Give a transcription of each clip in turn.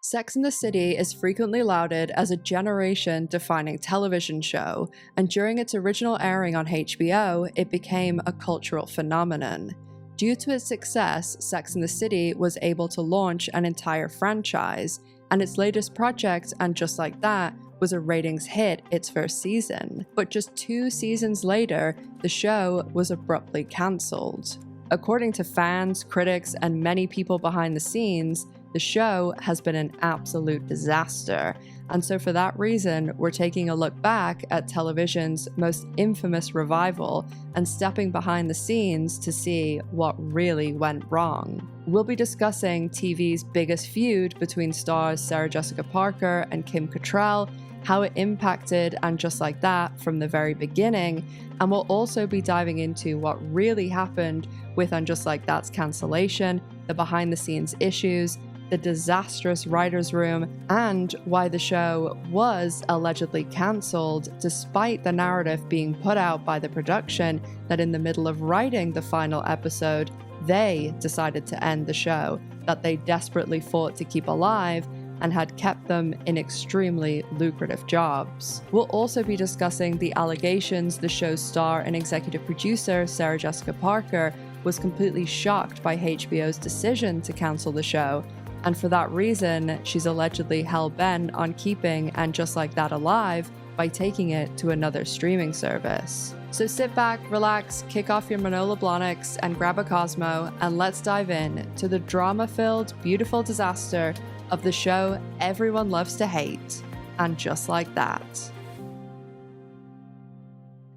Sex and the City is frequently lauded as a generation-defining television show, and during its original airing on HBO, it became a cultural phenomenon. Due to its success, Sex and the City was able to launch an entire franchise, and its latest project, And Just Like That, was a ratings hit its first season. But just 2 seasons later, the show was abruptly cancelled. According to fans, critics, and many people behind the scenes, the show has been an absolute disaster, and so for that reason, we're taking a look back at television's most infamous revival and stepping behind the scenes to see what really went wrong. We'll be discussing TV's biggest feud between stars Sarah Jessica Parker and Kim Cattrall, how it impacted And Just Like That from the very beginning, and we'll also be diving into what really happened with And Just Like That's cancellation, the behind-the-scenes issues, the disastrous writer's room, and why the show was allegedly cancelled despite the narrative being put out by the production that in the middle of writing the final episode, they decided to end the show, that they desperately fought to keep alive and had kept them in extremely lucrative jobs. We'll also be discussing the allegations the show's star and executive producer, Sarah Jessica Parker, was completely shocked by HBO's decision to cancel the show, and for that reason, she's allegedly hell-bent on keeping And Just Like That alive by taking it to another streaming service. So sit back, relax, kick off your Manolo Blahniks, and grab a Cosmo, and let's dive in to the drama-filled, beautiful disaster of the show everyone loves to hate, And Just Like That.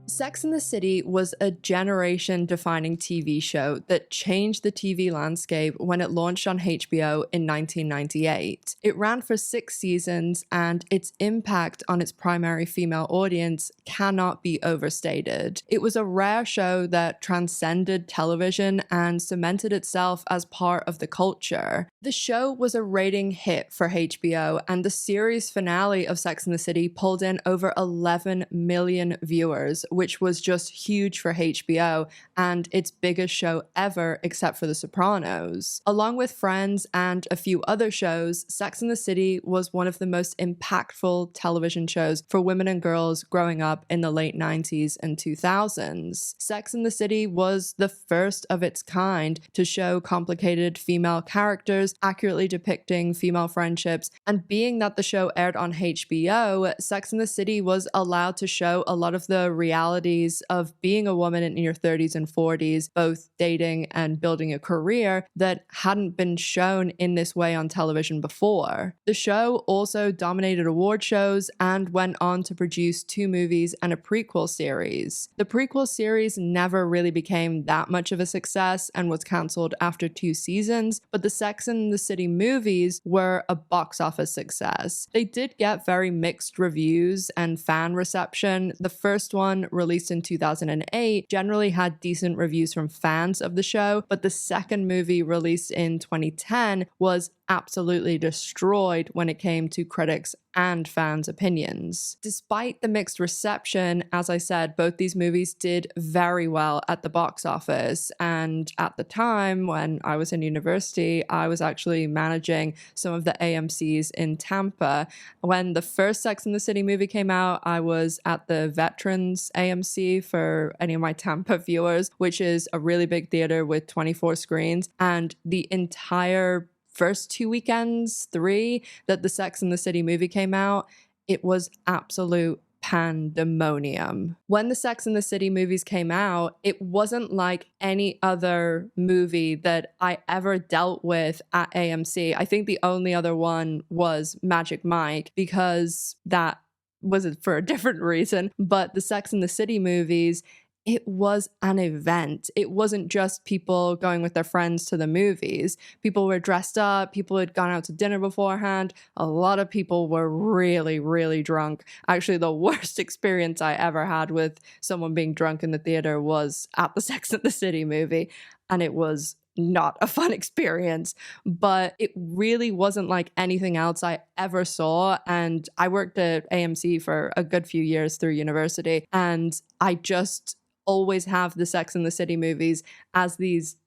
Sex and the City was a generation-defining TV show that changed the TV landscape when it launched on HBO in 1998. It ran for 6 seasons, and its impact on its primary female audience cannot be overstated. It was a rare show that transcended television and cemented itself as part of the culture. The show was a rating hit for HBO, and the series finale of Sex and the City pulled in over 11 million viewers, which was just huge for HBO and its biggest show ever except for The Sopranos. Along with Friends and a few other shows, Sex and the City was one of the most impactful television shows for women and girls growing up in the late 90s and 2000s. Sex and the City was the first of its kind to show complicated female characters, accurately depicting female friendships, and being that the show aired on HBO, Sex and the City was allowed to show a lot of the realities of being a woman in your 30s and 40s, both dating and building a career, that hadn't been shown in this way on television before. The show also dominated award shows and went on to produce 2 movies and a prequel series. The prequel series never really became that much of a success and was cancelled after 2 seasons, but the Sex and the City movies were a box office success. They did get very mixed reviews and fan reception. The first one, released in 2008, generally had decent reviews from fans of the show, but the second movie, released in 2010, was absolutely destroyed when it came to critics and fans' opinions. Despite the mixed reception, as I said, both these movies did very well at the box office, and at the time when I was in university, I was actually managing some of the AMCs in Tampa. When the first Sex and the City movie came out, I was at the Veterans AMC for any of my Tampa viewers, which is a really big theater with 24 screens, and the entire first 2 weekends, 3, that the Sex and the City movie came out, it was absolute pandemonium. When the Sex and the City movies came out, it wasn't like any other movie that I ever dealt with at AMC. I think the only other one was Magic Mike, because that was for a different reason. But the Sex and the City movies, it was an event. It wasn't just people going with their friends to the movies. People were dressed up, people had gone out to dinner beforehand. A lot of people were really, really drunk. Actually, the worst experience I ever had with someone being drunk in the theater was at the Sex and the City movie, and it was not a fun experience, but it really wasn't like anything else I ever saw. And I worked at AMC for a good few years through university, and I just always have the Sex and the City movies as these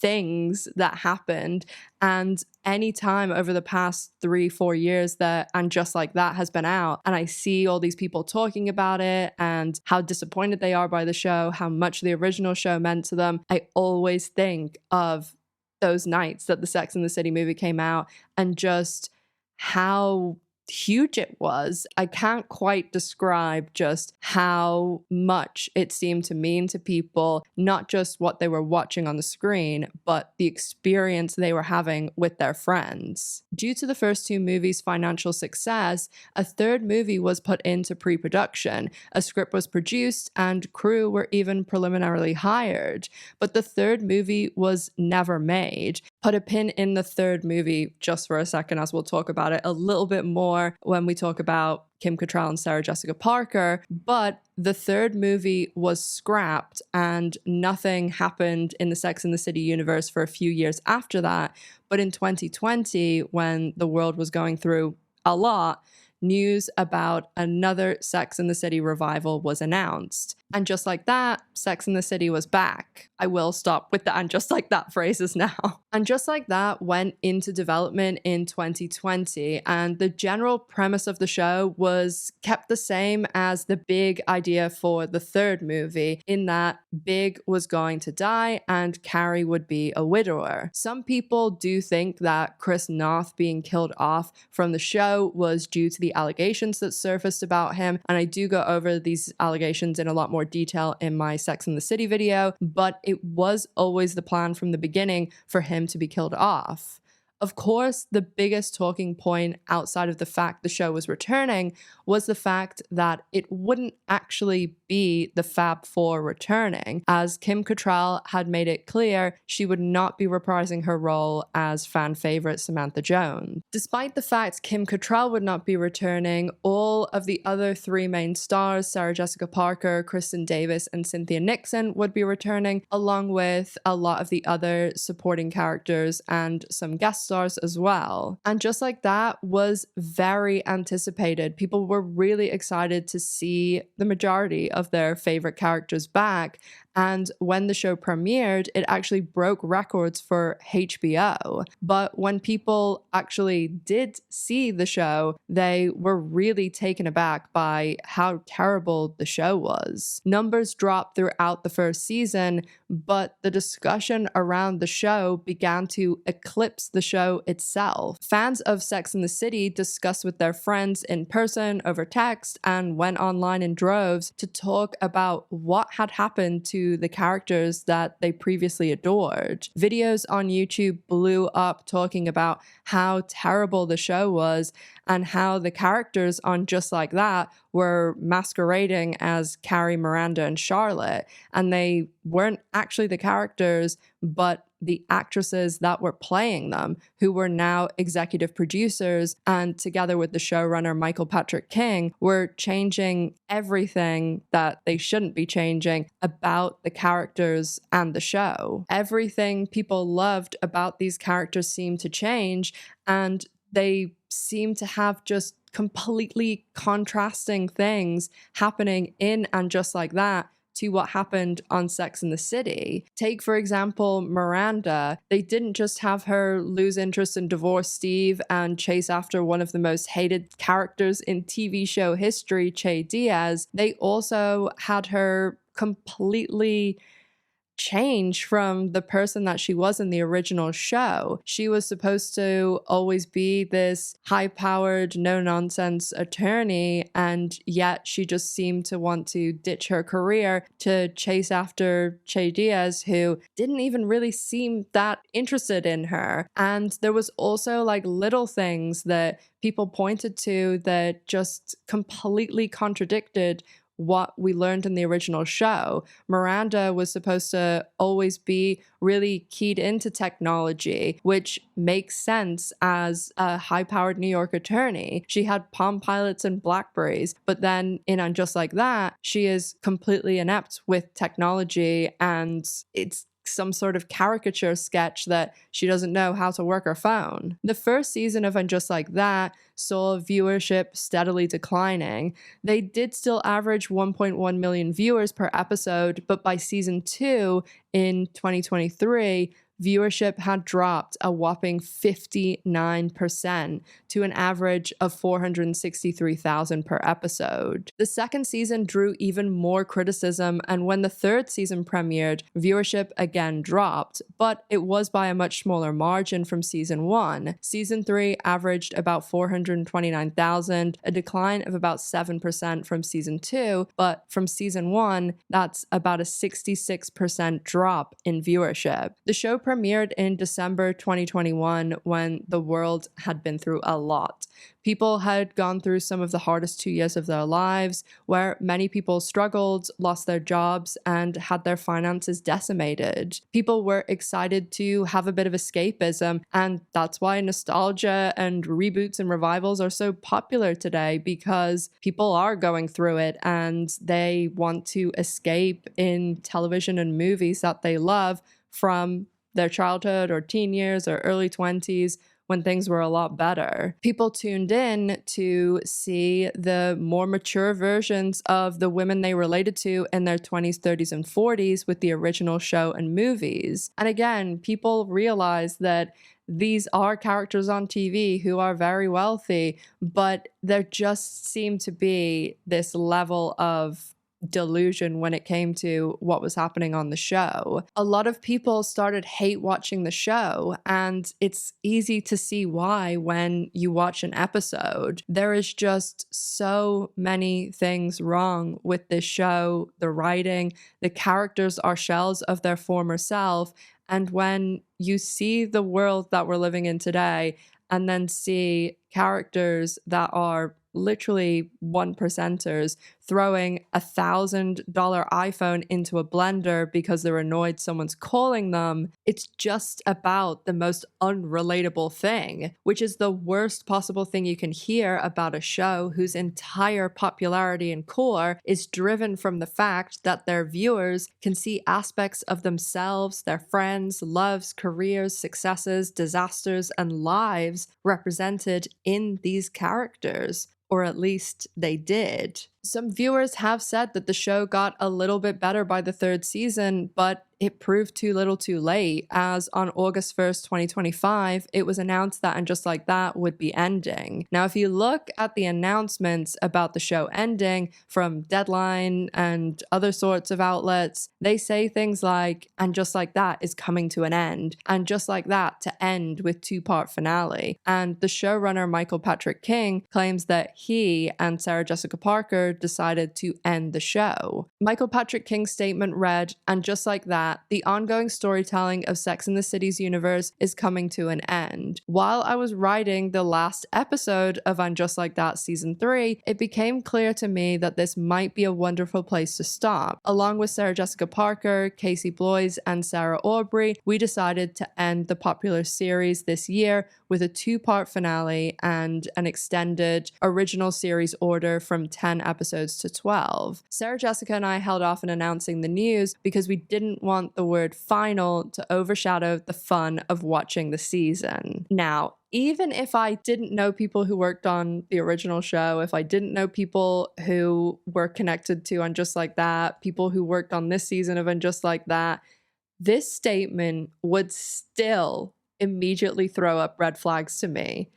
things that happened. And anytime over the past 3-4 years that And Just Like That has been out, and I see all these people talking about it and how disappointed they are by the show, how much the original show meant to them, I always think of those nights that the Sex and the City movie came out and just how huge it was. I can't quite describe just how much it seemed to mean to people, not just what they were watching on the screen, but the experience they were having with their friends. Due to the first two movies' financial success, a third movie was put into pre-production. A script was produced and crew were even preliminarily hired, but the third movie was never made. Put a pin in the third movie just for a second, as we'll talk about it a little bit more when we talk about Kim Cattrall and Sarah Jessica Parker, but the third movie was scrapped and nothing happened in the Sex and the City universe for a few years after that. But in 2020, when the world was going through a lot, news about another Sex and the City revival was announced. And just like that, Sex and the City was back. I will stop with the "and just like that" phrases now. And Just Like That went into development in 2020, and the general premise of the show was kept the same as the big idea for the third movie, in that Big was going to die and Carrie would be a widower. Some people do think that Chris Noth being killed off from the show was due to the allegations that surfaced about him, and I do go over these allegations in a lot more detail in my Sex and the City video, but it was always the plan from the beginning for him to be killed off. Of course, the biggest talking point outside of the fact the show was returning was the fact that it wouldn't actually be the Fab Four returning, as Kim Cattrall had made it clear she would not be reprising her role as fan favorite Samantha Jones. Despite the fact Kim Cattrall would not be returning, all of the other three main stars, Sarah Jessica Parker, Kristin Davis, and Cynthia Nixon, would be returning, along with a lot of the other supporting characters and some guest stars as well. And Just Like That was very anticipated. People were really excited to see the majority of their favorite characters back. And when the show premiered, it actually broke records for HBO. But when people actually did see the show, they were really taken aback by how terrible the show was. Numbers dropped throughout the first season, but the discussion around the show began to eclipse the show itself. Fans of Sex and the City discussed with their friends in person, over text, and went online in droves to talk about what had happened to the characters that they previously adored. Videos on YouTube blew up talking about how terrible the show was and how the characters on Just Like That were masquerading as Carrie, Miranda, and Charlotte, and they weren't actually the characters, but the actresses that were playing them, who were now executive producers, and together with the showrunner Michael Patrick King, were changing everything that they shouldn't be changing about the characters and the show. Everything people loved about these characters seemed to change, and they seem to have just completely contrasting things happening in And Just Like That to what happened on Sex and the City. Take, for example, Miranda. They didn't just have her lose interest and divorce Steve and chase after one of the most hated characters in TV show history, Che Diaz. They also had her completely change from the person that she was in the original show. She was supposed to always be this high-powered, no-nonsense attorney, and yet she just seemed to want to ditch her career to chase after Che Diaz, who didn't even really seem that interested in her. And there was also like little things that people pointed to that just completely contradicted what we learned in the original show. Miranda was supposed to always be really keyed into technology, which makes sense as a high-powered New York attorney. She had Palm Pilots and Blackberries, but then in And Just Like That, she is completely inept with technology, and it's some sort of caricature sketch that she doesn't know how to work her phone. The first season of And Just Like That saw viewership steadily declining. They did still average 1.1 million viewers per episode, but by season 2 in 2023, viewership had dropped a whopping 59% to an average of 463,000 per episode. The second season drew even more criticism, and when the third season premiered, viewership again dropped, but it was by a much smaller margin from season 1. Season 3 averaged about 429,000, a decline of about 7% from season 2, but from season 1, that's about a 66% drop in viewership. The show premiered in December 2021 when the world had been through a lot. People had gone through some of the hardest 2 years of their lives, where many people struggled, lost their jobs, and had their finances decimated. People were excited to have a bit of escapism, and that's why nostalgia and reboots and revivals are so popular today, because people are going through it and they want to escape in television and movies that they love from their childhood or teen years or early 20s when things were a lot better. People tuned in to see the more mature versions of the women they related to in their 20s, 30s, and 40s with the original show and movies. And again, people realized that these are characters on TV who are very wealthy, but there just seemed to be this level of delusion when it came to what was happening on the show. A lot of people started hate watching the show, and it's easy to see why when you watch an episode. There is just so many things wrong with this show. The writing, the characters are shells of their former self, and when you see the world that we're living in today and then see characters that are literally 1%ers throwing $1,000 iPhone into a blender because they're annoyed someone's calling them, it's just about the most unrelatable thing, which is the worst possible thing you can hear about a show whose entire popularity and core is driven from the fact that their viewers can see aspects of themselves, their friends, loves, careers, successes, disasters, and lives represented in these characters. Or at least they did. Some viewers have said that the show got a little bit better by the third season, but it proved too little too late, as on August 1st, 2025, it was announced that And Just Like That would be ending. Now, if you look at the announcements about the show ending from Deadline and other sorts of outlets, they say things like, And Just Like That is coming to an end, and Just Like That to end with two-part finale. And the showrunner, Michael Patrick King, claims that he and Sarah Jessica Parker decided to end the show. Michael Patrick King's statement read, And Just Like That, the ongoing storytelling of Sex and the City's universe is coming to an end. While I was writing the last episode of And Just Like That Season 3, it became clear to me that this might be a wonderful place to stop. Along with Sarah Jessica Parker, Casey Bloys, and Sarah Aubrey, we decided to end the popular series this year with a two-part finale and an extended original series order from 10 episodes to 12. Sarah Jessica and I held off on announcing the news because we didn't want the word final to overshadow the fun of watching the season. Now, even if I didn't know people who worked on the original show, if I didn't know people who were connected to And Just Like That, people who worked on this season of And Just Like That, this statement would still immediately throw up red flags to me.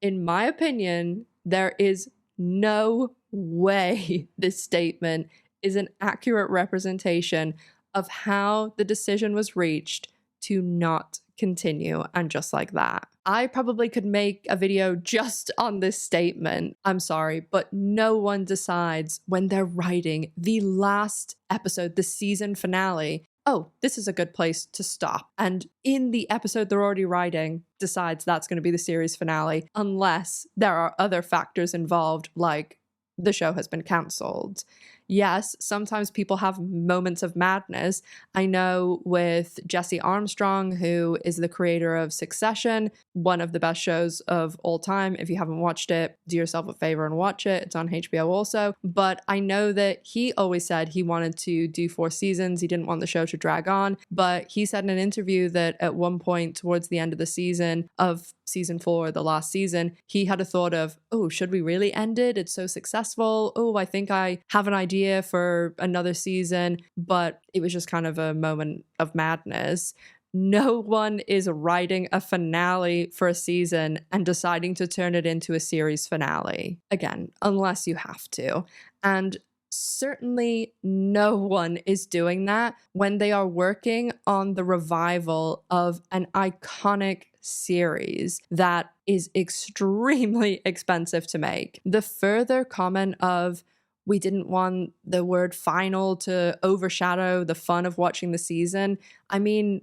In my opinion, there is no way this statement is an accurate representation of how the decision was reached to not continue And Just Like That. I probably could make a video just on this statement. I'm sorry, but no one decides when they're writing the last episode, the season finale, oh, this is a good place to stop. And in the episode they're already writing, decides that's going to be the series finale, unless there are other factors involved, like the show has been cancelled. Yes, sometimes people have moments of madness. I know with Jesse Armstrong, who is the creator of Succession, one of the best shows of all time. If you haven't watched it, do yourself a favor and watch it. It's on HBO also. But I know that he always said he wanted to do 4 seasons. He didn't want the show to drag on. But he said in an interview that at one point towards the end of the season of season 4, the last season, he had a thought of, oh, should we really end it? It's so successful. Oh, I think I have an idea for another season. But it was just kind of a moment of madness. no one is writing a finale for a season and deciding to turn it into a series finale. Again, unless you have to. And certainly no one is doing that when they are working on the revival of an iconic series that is extremely expensive to make. The further comment of, we didn't want the word final to overshadow the fun of watching the season. I mean,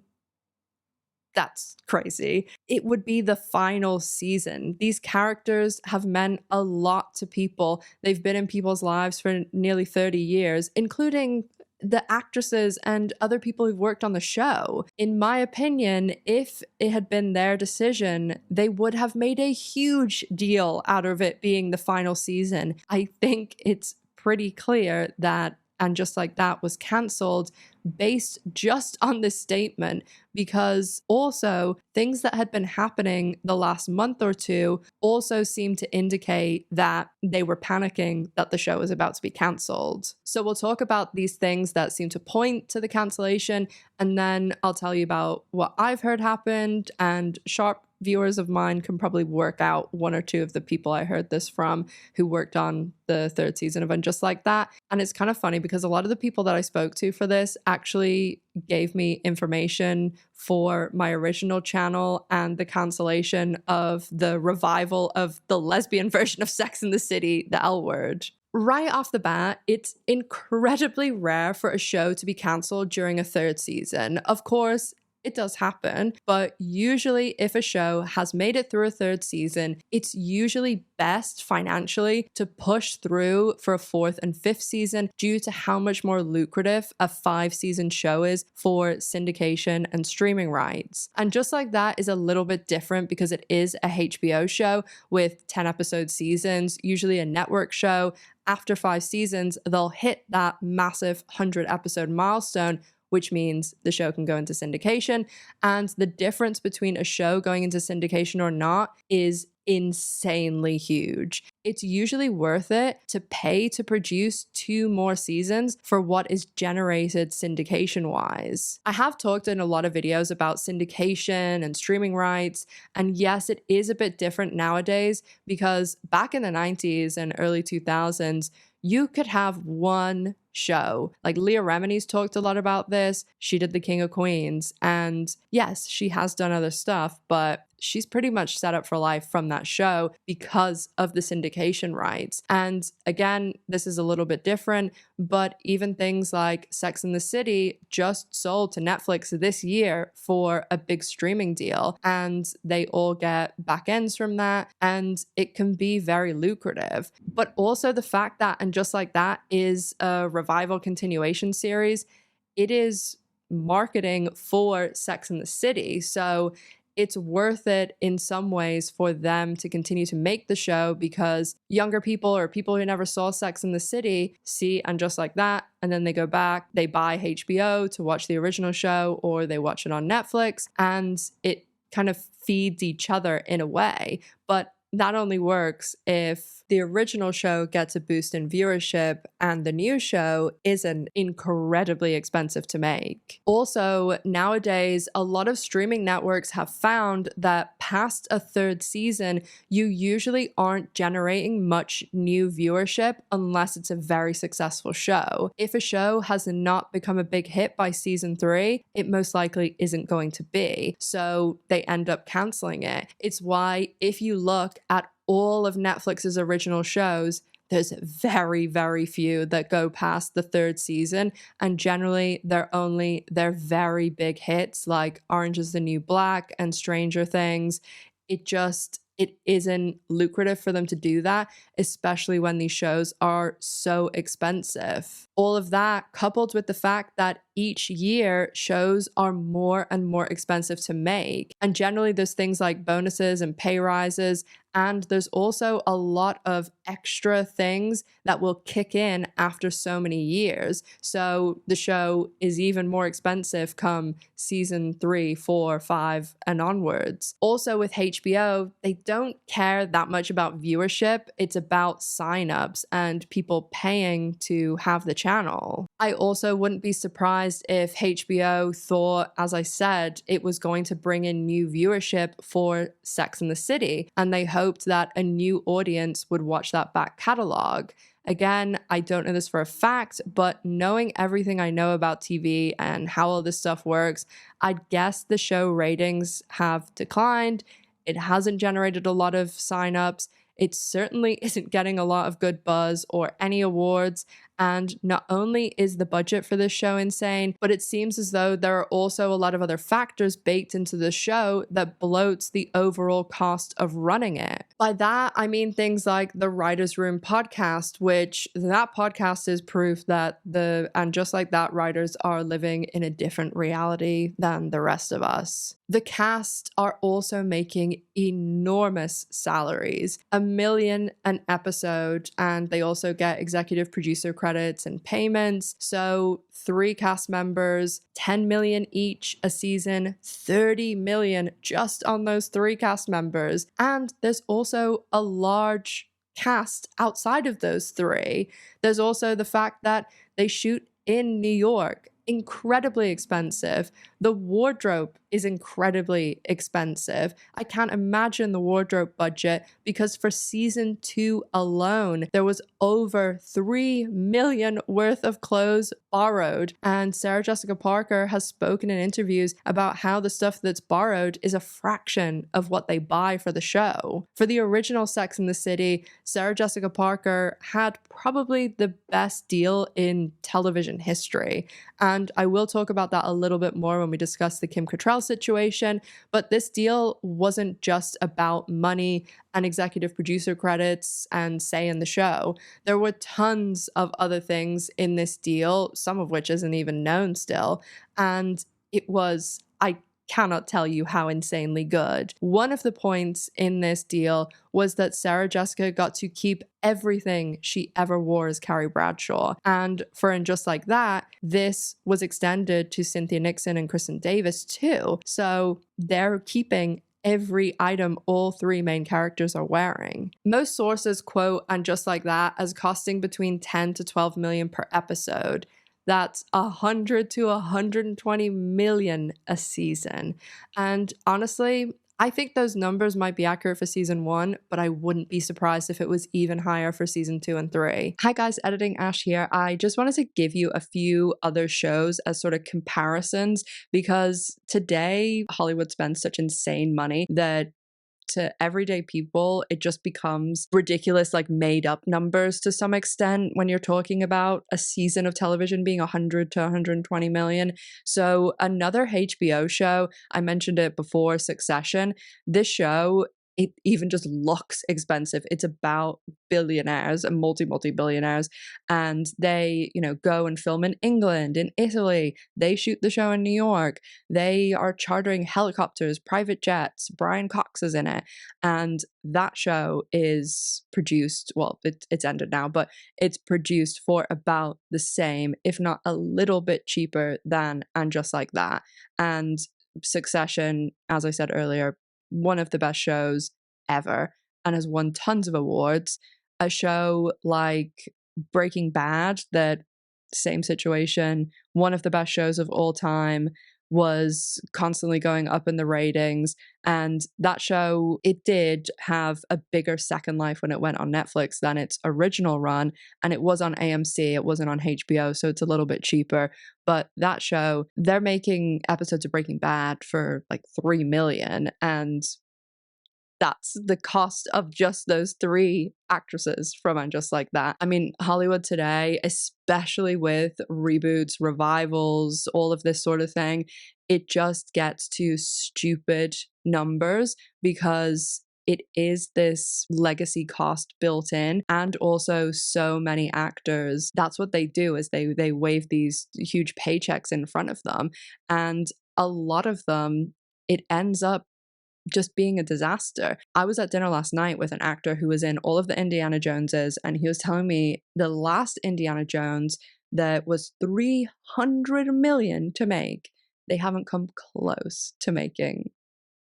that's crazy. It would be the final season. These characters have meant a lot to people. They've been in people's lives for nearly 30 years, including the actresses and other people who've worked on the show. In my opinion, if it had been their decision, they would have made a huge deal out of it being the final season. I think it's pretty clear that And Just Like That was cancelled based just on this statement, because also things that had been happening the last month or two also seemed to indicate that they were panicking that the show was about to be cancelled. So we'll talk about these things that seem to point to the cancellation, and then I'll tell you about what I've heard happened, and sharp viewers of mine can probably work out one or two of the people I heard this from who worked on the third season of And Just Like That. And it's kind of funny because a lot of the people that I spoke to for this actually gave me information for my original channel and the cancellation of the revival of the lesbian version of Sex and the City, the L Word. Right off the bat, it's incredibly rare for a show to be cancelled during a third season. Of course, it does happen, but usually if a show has made it through a third season, it's usually best financially to push through for a fourth and fifth season due to how much more lucrative a 5-season show is for syndication and streaming rights. And Just Like That is a little bit different because it is a HBO show with 10-episode seasons, usually a network show. After 5 seasons, they'll hit that massive 100-episode milestone, which means the show can go into syndication. And the difference between a show going into syndication or not is insanely huge. It's usually worth it to pay to produce 2 more seasons for what is generated syndication wise. I have talked in a lot of videos about syndication and streaming rights, and yes, it is a bit different nowadays because back in the 90s and early 2000s, you could have one show. Like Leah Remini's talked a lot about this. She did The King of Queens, and yes, she has done other stuff, but she's pretty much set up for life from that show because of the syndication rights. And again, this is a little bit different, but even things like Sex and the City just sold to Netflix this year for a big streaming deal, and they all get back ends from that, and it can be very lucrative. But also the fact that And Just Like That is a revival continuation series, it is marketing for Sex and the City. So it's worth it in some ways for them to continue to make the show because younger people or people who never saw Sex and the City see And Just Like That, and then they go back, they buy HBO to watch the original show, or they watch it on Netflix, and it kind of feeds each other in a way. But that only works if the original show gets a boost in viewership and the new show isn't incredibly expensive to make. Also, nowadays, a lot of streaming networks have found that past a third season, you usually aren't generating much new viewership unless it's a very successful show. If a show has not become a big hit by season 3, it most likely isn't going to be. So they end up canceling it. It's why if you look at all of Netflix's original shows, there's very, very few that go past the third season, and generally they're very big hits like Orange is the New Black and Stranger Things. It isn't lucrative for them to do that, especially when these shows are so expensive. All of that coupled with the fact that each year shows are more and more expensive to make. And generally there's things like bonuses and pay rises, and there's also a lot of extra things that will kick in after so many years. So the show is even more expensive come season 3, 4, 5, and onwards. Also with HBO, they don't care that much about viewership. It's about signups and people paying to have the channel. I also wouldn't be surprised surprised if HBO thought, as I said, it was going to bring in new viewership for Sex and the City, and they hoped that a new audience would watch that back catalog. Again, I don't know this for a fact, but knowing everything I know about TV and how all this stuff works, I'd guess the show ratings have declined. It hasn't generated a lot of signups. It certainly isn't getting a lot of good buzz or any awards. And not only is the budget for this show insane, but it seems as though there are also a lot of other factors baked into the show that bloats the overall cost of running it. By that, I mean things like the Writers' Room podcast, which that podcast is proof that and just like that, writers are living in a different reality than the rest of us. The cast are also making enormous salaries, $1 million an episode, and they also get executive producer credits and payments. So 3 cast members, $10 million each a season, $30 million just on those 3 cast members. And there's also a large cast outside of those 3. There's also the fact that they shoot in New York. Incredibly expensive. The wardrobe is incredibly expensive. I can't imagine the wardrobe budget because for season 2 alone, there was over $3 million worth of clothes borrowed. And Sarah Jessica Parker has spoken in interviews about how the stuff that's borrowed is a fraction of what they buy for the show. For the original Sex and the City, Sarah Jessica Parker had probably the best deal in television history. And I will talk about that a little bit more when we discuss the Kim Cattrall situation, but this deal wasn't just about money and executive producer credits and say in the show. There were tons of other things in this deal, some of which isn't even known still, and it was, I cannot tell you how insanely good. One of the points in this deal was that Sarah Jessica got to keep everything she ever wore as Carrie Bradshaw. And for And Just Like That, this was extended to Cynthia Nixon and Kristin Davis too. So they're keeping every item all 3 main characters are wearing. Most sources quote And Just Like That as costing between 10 to 12 million per episode. That's 100 to 120 million a season. And honestly, I think those numbers might be accurate for season 1, but I wouldn't be surprised if it was even higher for season 2 and 3. Hi guys, Editing Ash here. I just wanted to give you a few other shows as sort of comparisons because today Hollywood spends such insane money that to everyday people, it just becomes ridiculous, like made up numbers to some extent when you're talking about a season of television being 100 to 120 million. So another HBO show, I mentioned it before, Succession, this show, it even just looks expensive. It's about billionaires and multi-billionaires, and they, go and film in England, in Italy. They shoot the show in New York. They are chartering helicopters, private jets. Brian Cox is in it, and that show is produced, well, it's ended now, but it's produced for about the same, if not a little bit cheaper than And Just Like That. And Succession, as I said earlier, one of the best shows ever and has won tons of awards. A show like Breaking Bad, that same situation, one of the best shows of all time, was constantly going up in the ratings. And that show, it did have a bigger second life when it went on Netflix than its original run. And it was on AMC, it wasn't on HBO, so it's a little bit cheaper. But that show, they're making episodes of Breaking Bad for like 3 million. And that's the cost of just those 3 actresses from And Just Like That. I mean, Hollywood today, especially with reboots, revivals, all of this sort of thing, it just gets to stupid numbers because it is this legacy cost built in, and also so many actors, that's what they do, is they wave these huge paychecks in front of them, and a lot of them, it ends up just being a disaster. I was at dinner last night with an actor who was in all of the Indiana Joneses, and he was telling me the last Indiana Jones that was 300 million to make, they haven't come close to making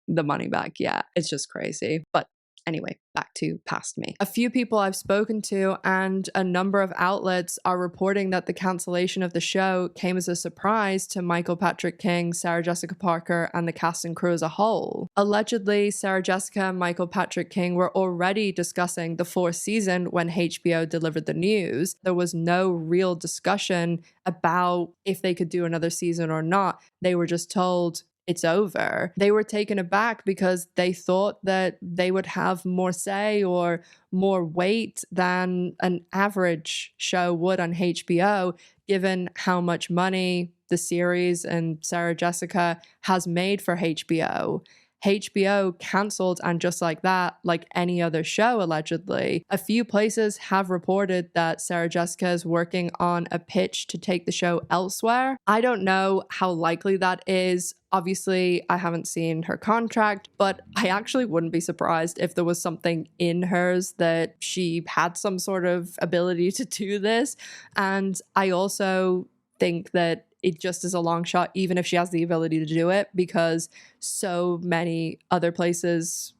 the money back yet. It's just crazy. But Anyway, back to past me. A few people I've spoken to and a number of outlets are reporting that the cancellation of the show came as a surprise to Michael Patrick King, Sarah Jessica Parker, and the cast and crew as a whole. Allegedly, Sarah Jessica and Michael Patrick King were already discussing the fourth season when HBO delivered the news. There was no real discussion about if they could do another season or not. They were just told, it's over. They were taken aback because they thought that they would have more say or more weight than an average show would on HBO, given how much money the series and Sarah Jessica has made for HBO. HBO cancelled, and just like that, like any other show, allegedly. A few places have reported that Sarah Jessica is working on a pitch to take the show elsewhere. I don't know how likely that is. Obviously, I haven't seen her contract, but I actually wouldn't be surprised if there was something in hers that she had some sort of ability to do this. And I also think that it just is a long shot, even if she has the ability to do it, because so many other places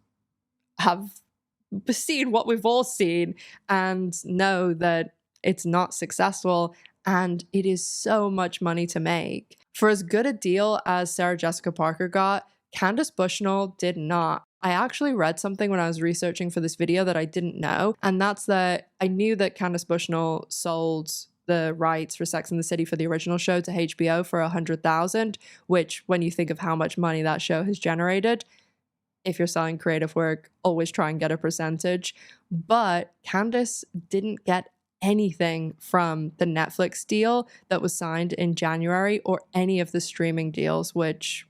have seen what we've all seen and know that it's not successful, and it is so much money to make. For as good a deal as Sarah Jessica Parker got, Candace Bushnell did not. I actually read something when I was researching for this video that I didn't know, and that's that I knew that Candace Bushnell sold the rights for Sex and the City for the original show to HBO for $100,000, which, when you think of how much money that show has generated, if you're selling creative work, always try and get a percentage. But Candace didn't get anything from the Netflix deal that was signed in January or any of the streaming deals, which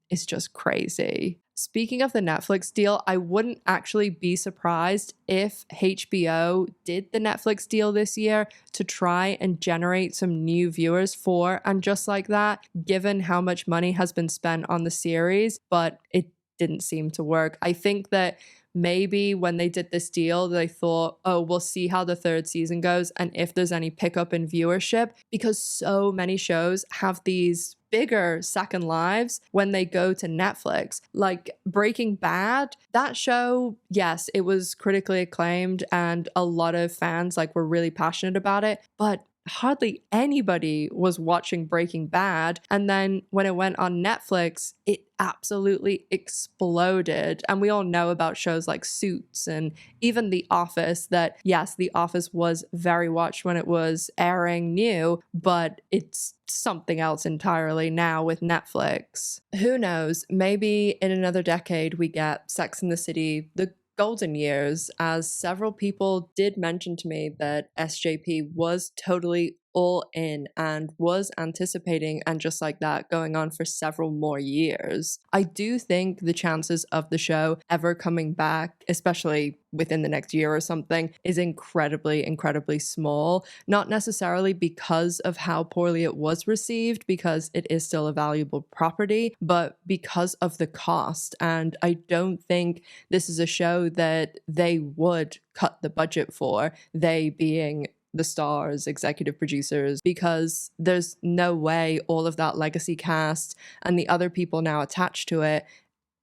is just crazy. Speaking of the Netflix deal, I wouldn't actually be surprised if HBO did the Netflix deal this year to try and generate some new viewers for And Just Like That, given how much money has been spent on the series, but it didn't seem to work. I think that maybe when they did this deal, they thought, oh, we'll see how the third season goes and if there's any pickup in viewership, because so many shows have these bigger second lives when they go to Netflix. Like Breaking Bad, that show, yes, it was critically acclaimed and a lot of fans were really passionate about it, but hardly anybody was watching Breaking Bad. And then when it went on Netflix, it absolutely exploded. And we all know about shows like Suits and even The Office, that yes, The Office was very watched when it was airing new, but it's something else entirely now with Netflix. Who knows? Maybe in another decade we get Sex and the City, the golden years, as several people did mention to me that SJP was totally all in and was anticipating And Just Like That going on for several more years. I do think the chances of the show ever coming back, especially within the next year or something, is incredibly, incredibly small. Not necessarily because of how poorly it was received, because it is still a valuable property, but because of the cost. And I don't think this is a show that they would cut the budget for, they being the stars, executive producers, because there's no way all of that legacy cast and the other people now attached to it,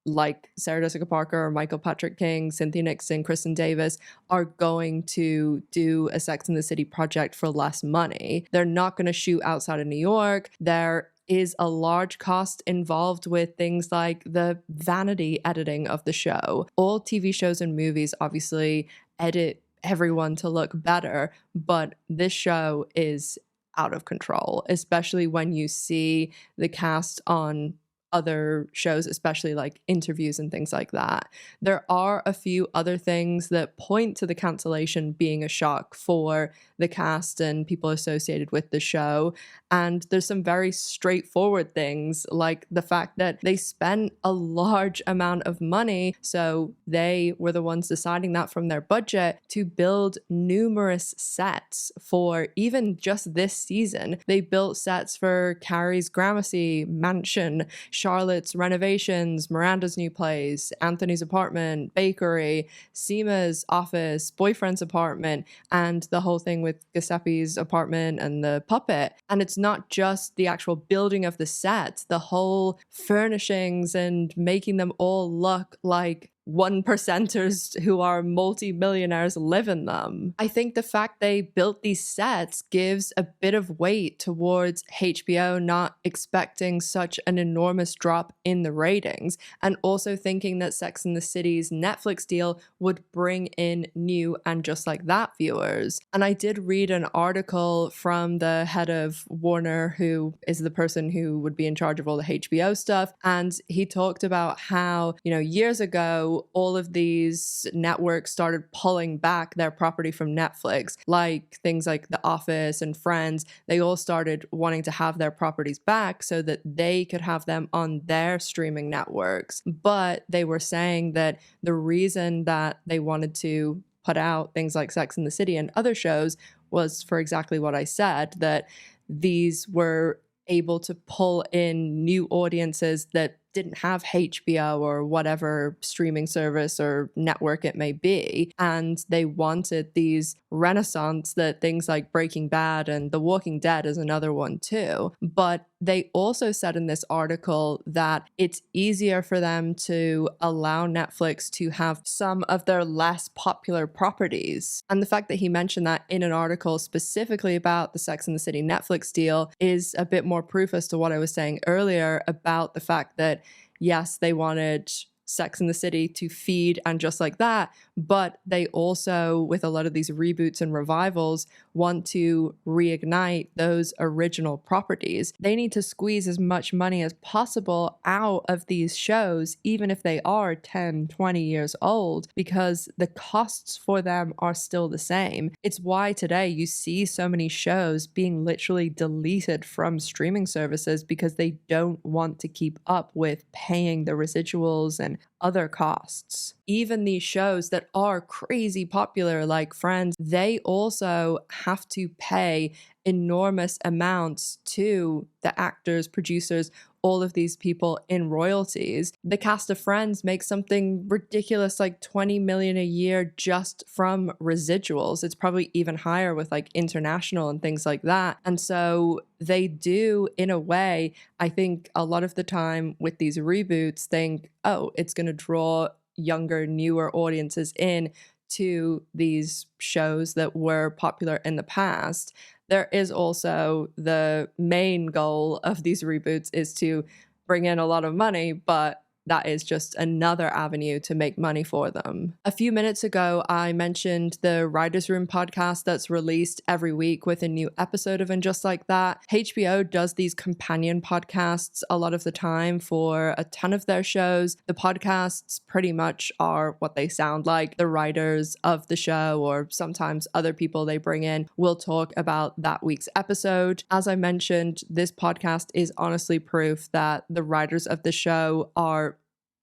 like Sarah Jessica Parker or Michael Patrick King, Cynthia Nixon, Kristin Davis, are going to do a Sex and the City project for less money. They're not going to shoot outside of New York. There is a large cost involved with things like the vanity editing of the show. All TV shows and movies obviously edit everyone to look better, but this show is out of control, especially when you see the cast on other shows, especially like interviews and things like that. There are a few other things that point to the cancellation being a shock for the cast and people associated with the show. And there's some very straightforward things, like the fact that they spent a large amount of money, so they were the ones deciding that from their budget, to build numerous sets for even just this season. They built sets for Carrie's Gramercy mansion, Charlotte's renovations, Miranda's new place, Anthony's apartment, bakery, Seema's office, boyfriend's apartment, and the whole thing with Giuseppe's apartment and the puppet. And it's not just the actual building of the sets, the whole furnishings and making them all look like one percenters who are multi-millionaires live in them. I think the fact they built these sets gives a bit of weight towards HBO not expecting such an enormous drop in the ratings, and also thinking that Sex and the City's Netflix deal would bring in new and just like that viewers. And I did read an article from the head of Warner, who is the person who would be in charge of all the HBO stuff, and he talked about how, years ago, all of these networks started pulling back their property from Netflix, like things like The Office and Friends. They all started wanting to have their properties back so that they could have them on their streaming networks. But they were saying that the reason that they wanted to put out things like Sex and the City and other shows was for exactly what I said, that these were able to pull in new audiences that didn't have HBO or whatever streaming service or network it may be. And they wanted these renaissance that things like Breaking Bad and The Walking Dead is another one too. But they also said in this article that it's easier for them to allow Netflix to have some of their less popular properties. And the fact that he mentioned that in an article specifically about the Sex and the City Netflix deal is a bit more proof as to what I was saying earlier about the fact that yes, they wanted Sex and the City to feed and just like that, but they also, with a lot of these reboots and revivals, want to reignite those original properties. They need to squeeze as much money as possible out of these shows, even if they are 10, 20 years old, because the costs for them are still the same. It's why today you see so many shows being literally deleted from streaming services because they don't want to keep up with paying the residuals and other costs. Even these shows that are crazy popular like Friends, they also have to pay enormous amounts to the actors, producers, all of these people in royalties. The cast of Friends makes something ridiculous like 20 million a year just from residuals. It's probably even higher with like international and things like that. And so they do, in a way, I think a lot of the time with these reboots think, oh, it's going to draw younger, newer audiences in to these shows that were popular in the past. There is also the main goal of these reboots is to bring in a lot of money, but that is just another avenue to make money for them. A few minutes ago, I mentioned the Writers' Room podcast that's released every week with a new episode of And Just Like That. HBO does these companion podcasts a lot of the time for a ton of their shows. The podcasts pretty much are what they sound like. The writers of the show, or sometimes other people they bring in, will talk about that week's episode. As I mentioned, this podcast is honestly proof that the writers of the show are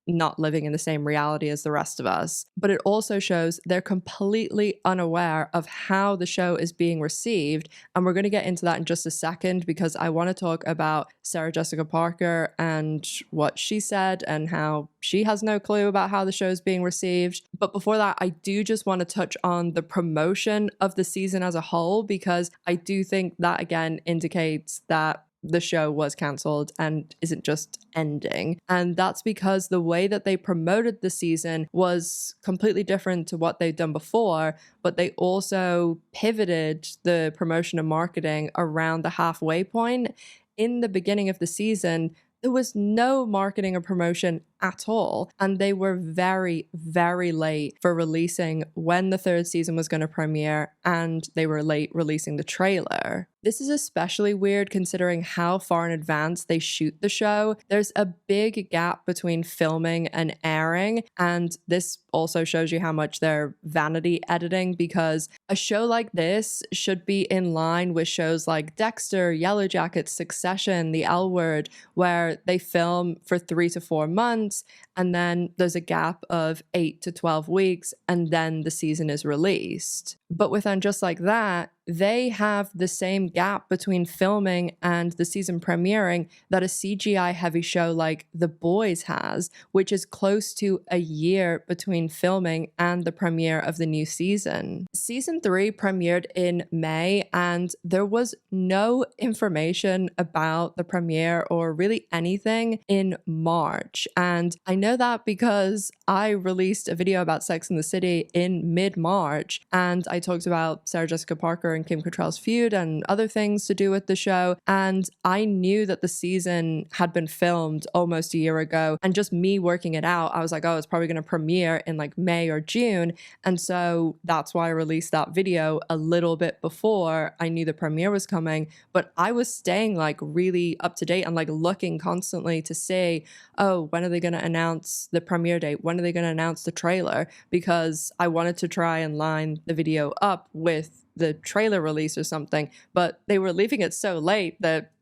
not living in the same reality as the rest of us. But it also shows they're completely unaware of how the show is being received. And we're going to get into that in just a second, because I want to talk about Sarah Jessica Parker and what she said and how she has no clue about how the show is being received. But before that, I do just want to touch on the promotion of the season as a whole, because I do think that again indicates that the show was cancelled and isn't just ending. And that's because the way that they promoted the season was completely different to what they'd done before, but they also pivoted the promotion and marketing around the halfway point. In the beginning of the season, there was no marketing or promotion at all. And they were very, very late for releasing when the third season was going to premiere, and they were late releasing the trailer. This is especially weird considering how far in advance they shoot the show. There's a big gap between filming and airing, and this also shows you how much they're vanity editing, because a show like this should be in line with shows like Dexter, Yellow Jackets, Succession, The L Word, where they film for 3 to 4 months, and then there's a gap of 8 to 12 weeks, and then the season is released. But with And Just Like That, they have the same gap between filming and the season premiering that a CGI heavy show like The Boys has, which is close to a year between filming and the premiere of the new season. Season 3 premiered in May, and there was no information about the premiere or really anything in March. And I know that because I released a video about Sex and the City in mid-March, and I talked about Sarah Jessica Parker and Kim Cattrall's feud and other things to do with the show. And I knew that the season had been filmed almost a year ago, and just me working it out, I was like, oh, it's probably going to premiere in like May or June. And so that's why I released that video a little bit before I knew the premiere was coming. But I was staying like really up to date and like looking constantly to see, oh, when are they going to announce the premiere date? When are they going to announce the trailer? Because I wanted to try and line the video up with the trailer release or something, but they were leaving it so late that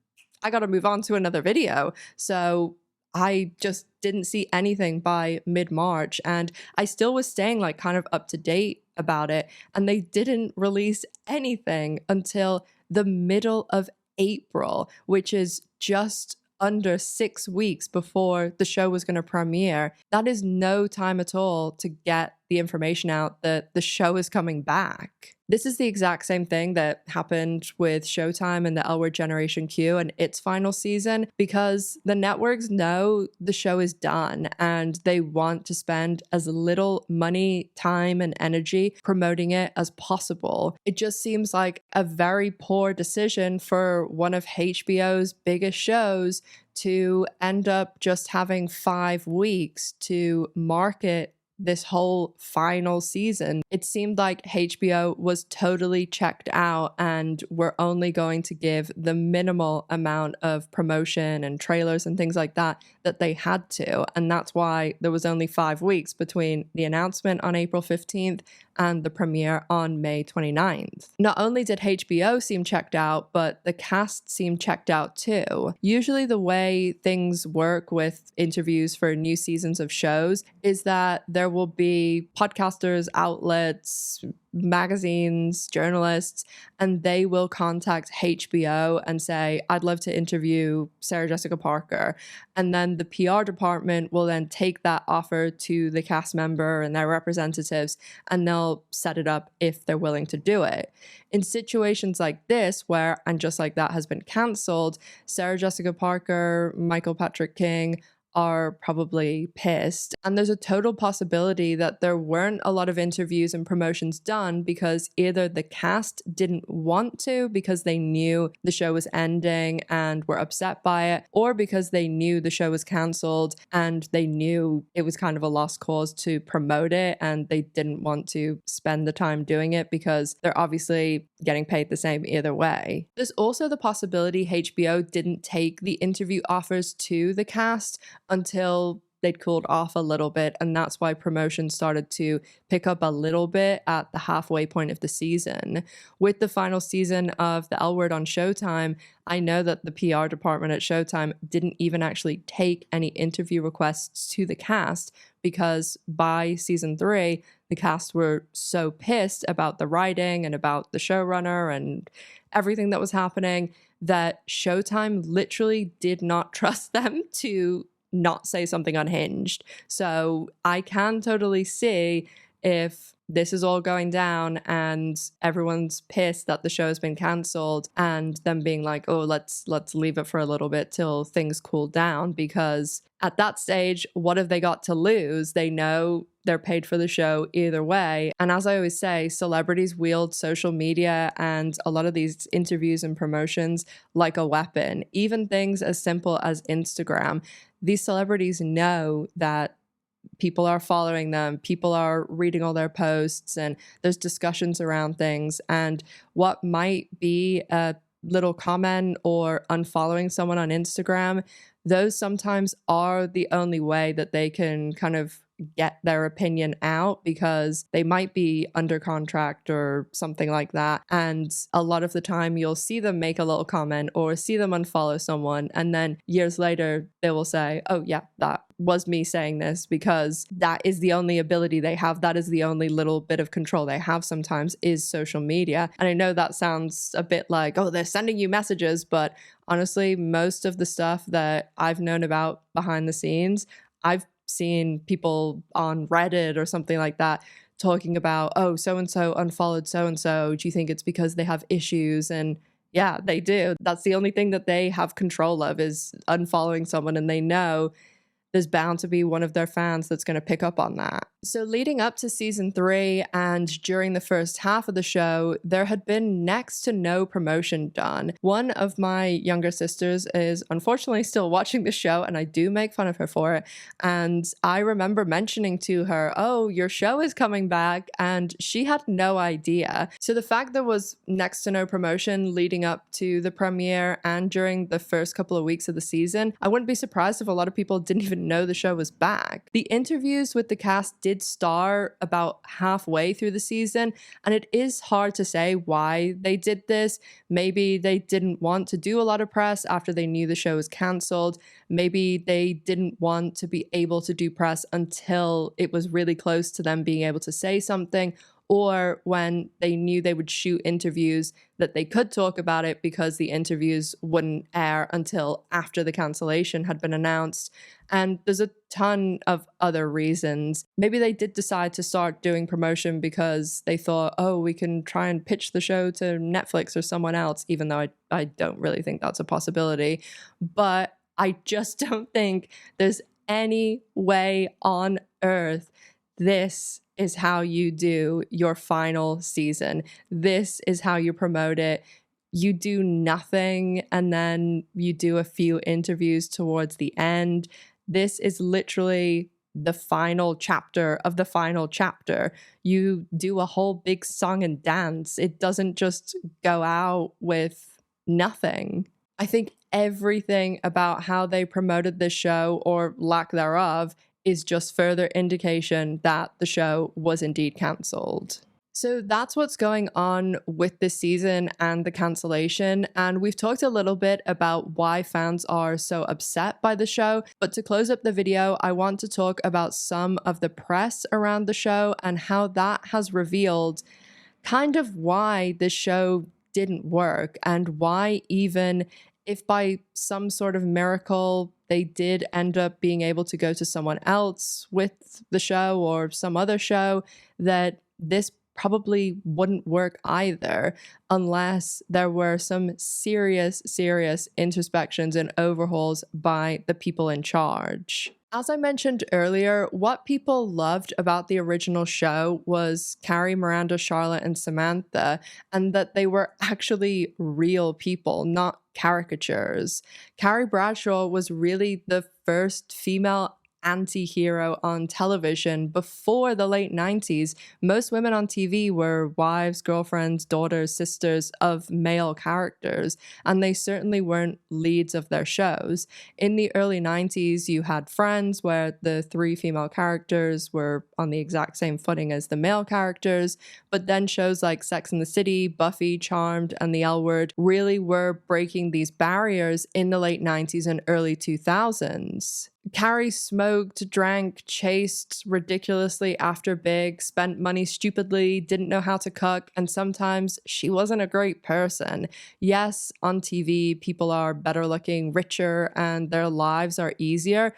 I got to move on to another video. So I just didn't see anything by mid-March, and I still was staying like kind of up to date about it, and they didn't release anything until the middle of April, which is just under 6 weeks before the show was going to premiere. That is no time at all to get the information out that the show is coming back. This is the exact same thing that happened with Showtime and the L Word Generation Q and its final season, because the networks know the show is done and they want to spend as little money, time, and energy promoting it as possible. It just seems like a very poor decision for one of HBO's biggest shows to end up just having 5 weeks to market this whole final season. It seemed like HBO was totally checked out and were only going to give the minimal amount of promotion and trailers and things like that they had to. And that's why there was only 5 weeks between the announcement on April 15th and the premiere on May 29th. Not only did HBO seem checked out, but the cast seemed checked out too. Usually the way things work with interviews for new seasons of shows is that there will be podcasters, outlets, magazines, journalists, and they will contact HBO and say, I'd love to interview Sarah Jessica Parker. And then the PR department will then take that offer to the cast member and their representatives, and they'll set it up if they're willing to do it. In situations like this, where And Just Like That has been cancelled, Sarah Jessica Parker, Michael Patrick King are probably pissed. And there's a total possibility that there weren't a lot of interviews and promotions done because either the cast didn't want to because they knew the show was ending and were upset by it, or because they knew the show was cancelled and they knew it was kind of a lost cause to promote it and they didn't want to spend the time doing it because they're obviously getting paid the same either way. There's also the possibility HBO didn't take the interview offers to the cast until they'd cooled off a little bit, and that's why promotion started to pick up a little bit at the halfway point of the season. With the final season of the L Word on Showtime, I know that the PR department at Showtime didn't even actually take any interview requests to the cast because by season 3, the cast were so pissed about the writing and about the showrunner and everything that was happening that Showtime literally did not trust them to not say something unhinged. So I can totally see if this is all going down and everyone's pissed that the show has been cancelled and them being like, oh, let's leave it for a little bit till things cool down, because at that stage, what have they got to lose? They know they're paid for the show either way. And as I always say, celebrities wield social media and a lot of these interviews and promotions like a weapon. Even things as simple as Instagram. These celebrities know that people are following them, people are reading all their posts, and there's discussions around things. And what might be a little comment or unfollowing someone on Instagram, those sometimes are the only way that they can kind of get their opinion out because they might be under contract or something like that. And a lot of the time you'll see them make a little comment or see them unfollow someone, and then years later they will say, oh yeah, that was me saying this, because that is the only ability they have. That is the only little bit of control they have sometimes, is social media. And I know that sounds a bit like, oh, they're sending you messages, but honestly, most of the stuff that I've known about behind the scenes, I've seen people on Reddit or something like that talking about, oh, so-and-so unfollowed so-and-so. Do you think it's because they have issues? And yeah, they do. That's the only thing that they have control of, is unfollowing someone, and they know there's bound to be one of their fans that's going to pick up on that. So leading up to season 3 and during the first half of the show, there had been next to no promotion done. One of my younger sisters is unfortunately still watching the show, and I do make fun of her for it. And I remember mentioning to her, oh, your show is coming back, and she had no idea. So the fact there was next to no promotion leading up to the premiere and during the first couple of weeks of the season, I wouldn't be surprised if a lot of people didn't even know the show was back. The interviews with the cast did start about halfway through the season, and it is hard to say why they did this. Maybe they didn't want to do a lot of press after they knew the show was cancelled. Maybe they didn't want to be able to do press until it was really close to them being able to say something, or when they knew they would shoot interviews that they could talk about it because the interviews wouldn't air until after the cancellation had been announced. And there's a ton of other reasons. Maybe they did decide to start doing promotion because they thought, oh, we can try and pitch the show to Netflix or someone else, even though I don't really think that's a possibility. But I just don't think there's any way on earth this is how you do your final season. This is how you promote it. You do nothing and then you do a few interviews towards the end. This is literally the final chapter of the final chapter. You do a whole big song and dance. It doesn't just go out with nothing. I think everything about how they promoted this show, or lack thereof, is just further indication that the show was indeed cancelled. So that's what's going on with this season and the cancellation. And we've talked a little bit about why fans are so upset by the show. But to close up the video, I want to talk about some of the press around the show and how that has revealed kind of why this show didn't work, and why, even if by some sort of miracle they did end up being able to go to someone else with the show or some other show, that this probably wouldn't work either unless there were some serious introspections and overhauls by the people in charge. As I mentioned earlier, what people loved about the original show was Carrie, Miranda, Charlotte, and Samantha, and that they were actually real people, not caricatures. Carrie Bradshaw was really the first female anti-hero on television. Before the late 90s, most women on TV were wives, girlfriends, daughters, sisters of male characters, and they certainly weren't leads of their shows. In the early 90s, you had Friends, where the 3 female characters were on the exact same footing as the male characters, but then shows like Sex and the City, Buffy, Charmed, and The L Word really were breaking these barriers in the late 90s and early 2000s. Carrie smoked, drank, chased ridiculously after big, spent money stupidly, didn't know how to cook, and sometimes she wasn't a great person. Yes, on TV, people are better looking, richer, and their lives are easier,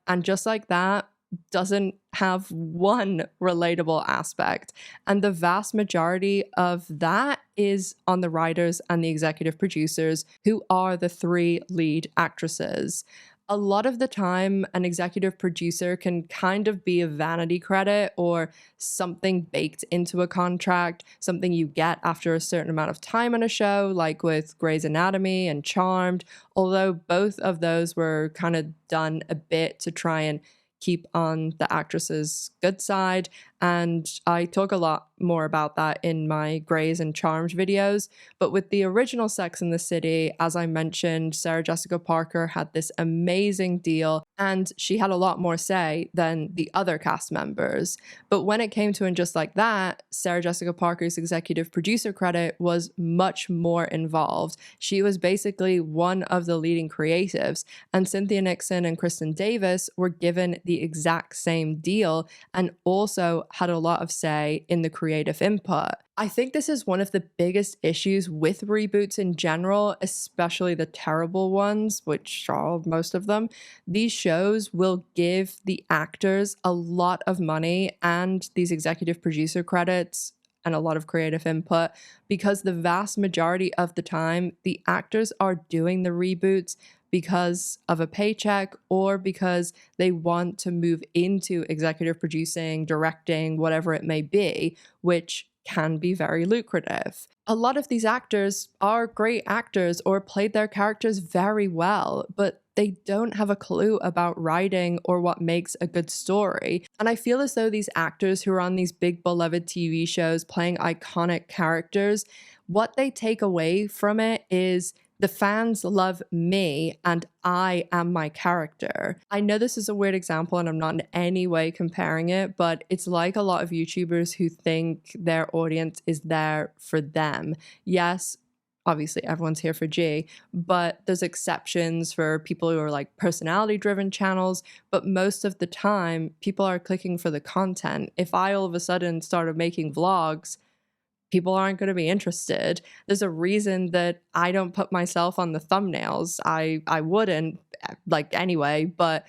and just like that, doesn't have one relatable aspect. And the vast majority of that is on the writers and the executive producers, who are the 3 lead actresses. A lot of the time, an executive producer can kind of be a vanity credit or something baked into a contract, something you get after a certain amount of time on a show, like with Grey's Anatomy and Charmed, although both of those were kind of done a bit to try and keep on the actress's good side. And I talk a lot more about that in my Grey's and Charmed videos. But with the original Sex and the City, as I mentioned, Sarah Jessica Parker had this amazing deal. and she had a lot more say than the other cast members. But when it came to And Just Like That, Sarah Jessica Parker's executive producer credit was much more involved. She was basically one of the leading creatives, and Cynthia Nixon and Kristin Davis were given the exact same deal and also had a lot of say in the creative input. I think this is one of the biggest issues with reboots in general, especially the terrible ones, which are most of them. These shows will give the actors a lot of money and these executive producer credits and a lot of creative input because the vast majority of the time, the actors are doing the reboots because of a paycheck or because they want to move into executive producing, directing, whatever it may be, which can be very lucrative. A lot of these actors are great actors or played their characters very well, but they don't have a clue about writing or what makes a good story. And I feel as though these actors who are on these big beloved TV shows playing iconic characters, what they take away from it is the fans love me and I am my character. I know this is a weird example and I'm not in any way comparing it, but it's like a lot of YouTubers who think their audience is there for them. Yes, obviously everyone's here for G, but there's exceptions for people who are like personality driven channels, but most of the time people are clicking for the content. If I all of a sudden started making vlogs, people aren't going to be interested. There's a reason that I don't put myself on the thumbnails. I wouldn't, like, anyway, but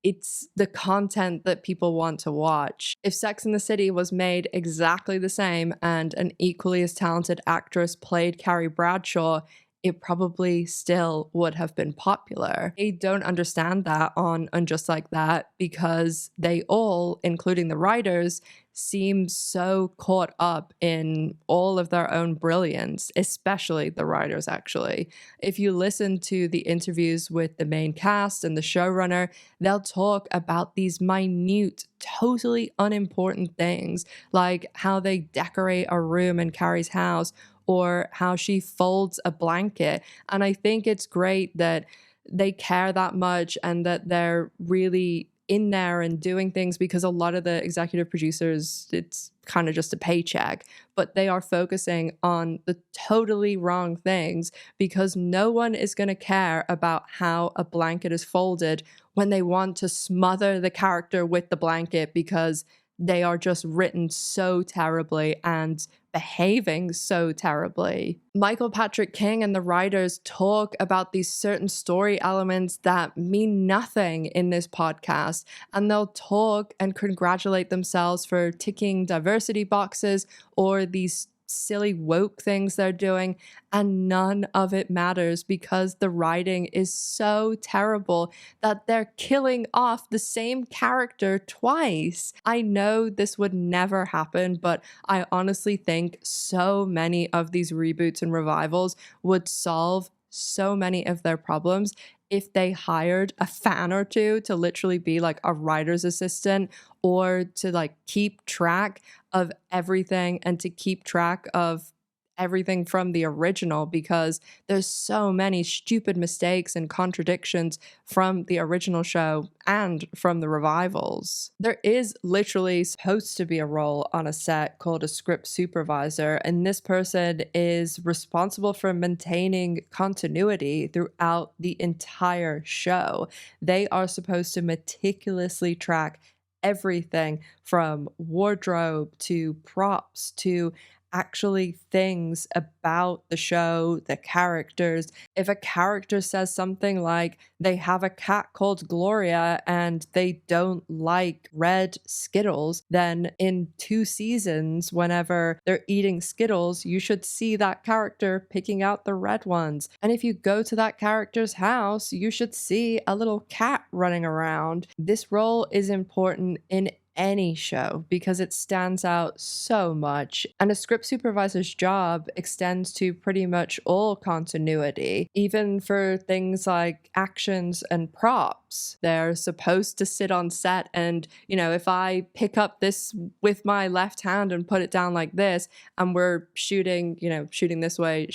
it's the content that people want to watch. If Sex and the City was made exactly the same and an equally as talented actress played Carrie Bradshaw, it probably still would have been popular. They don't understand that on And Just Like That because they all, including the writers, seem so caught up in all of their own brilliance, especially the writers, actually. If you listen to the interviews with the main cast and the showrunner, they'll talk about these minute, totally unimportant things, like how they decorate a room in Carrie's house or how she folds a blanket. And I think it's great that they care that much and that they're really in there and doing things, because a lot of the executive producers, it's kind of just a paycheck, but they are focusing on the totally wrong things because no one is going to care about how a blanket is folded when they want to smother the character with the blanket because they are just written so terribly and behaving so terribly. Michael Patrick King and the writers talk about these certain story elements that mean nothing in this podcast, and they'll talk and congratulate themselves for ticking diversity boxes or these silly woke things they're doing, and none of it matters because the writing is so terrible that they're killing off the same character twice. I know this would never happen, but I honestly think so many of these reboots and revivals would solve so many of their problems if they hired a fan or two to literally be like a writer's assistant or to like keep track of everything and to keep track of everything from the original, because there's so many stupid mistakes and contradictions from the original show and from the revivals. There is literally supposed to be a role on a set called a script supervisor, and this person is responsible for maintaining continuity throughout the entire show. They are supposed to meticulously track everything from wardrobe to props to actually things about the show, the characters. If a character says something like they have a cat called Gloria and they don't like red Skittles, then in 2 seasons, whenever they're eating Skittles, you should see that character picking out the red ones. And if you go to that character's house, you should see a little cat running around. This role is important in any show because it stands out so much. And a script supervisor's job extends to pretty much all continuity, even for things like actions and props. They're supposed to sit on set and, if I pick up this with my left hand and put it down like this, and we're shooting this way,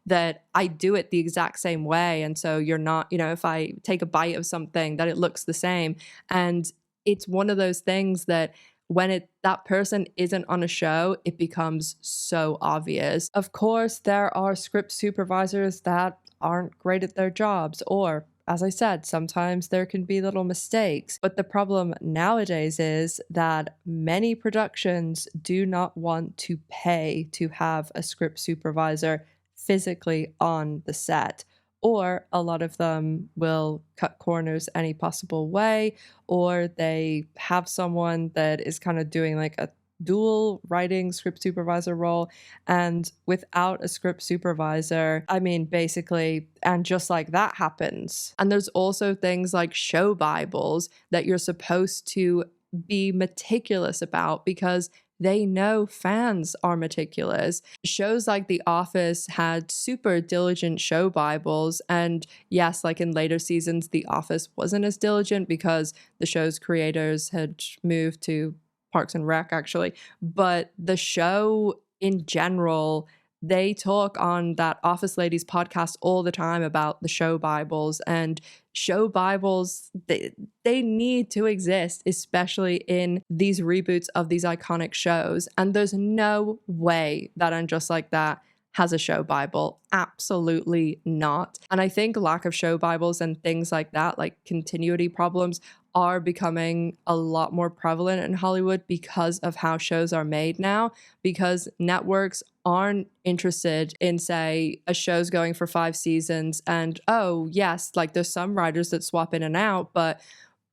that I do it the exact same way. And so you're not, if I take a bite of something, that it looks the same. And it's one of those things that when that person isn't on a show, it becomes so obvious. Of course, there are script supervisors that aren't great at their jobs, or as I said, sometimes there can be little mistakes. But the problem nowadays is that many productions do not want to pay to have a script supervisor physically on the set. Or a lot of them will cut corners any possible way, or they have someone that is kind of doing like a dual writing script supervisor role. And without a script supervisor, basically, and just like that happens. And there's also things like show Bibles that you're supposed to be meticulous about because they know fans are meticulous. Shows like The Office had super diligent show Bibles. And yes, like in later seasons, The Office wasn't as diligent because the show's creators had moved to Parks and Rec, actually. But the show in general, they talk on that Office Ladies podcast all the time about the show Bibles, and show Bibles, they need to exist, especially in these reboots of these iconic shows. And there's no way that And Just Like That has a show Bible. Absolutely not. And I think lack of show Bibles and things like that, like continuity problems, are becoming a lot more prevalent in Hollywood because of how shows are made now, because networks aren't interested in, say, a show's going for 5 seasons and, oh, yes, like there's some writers that swap in and out, but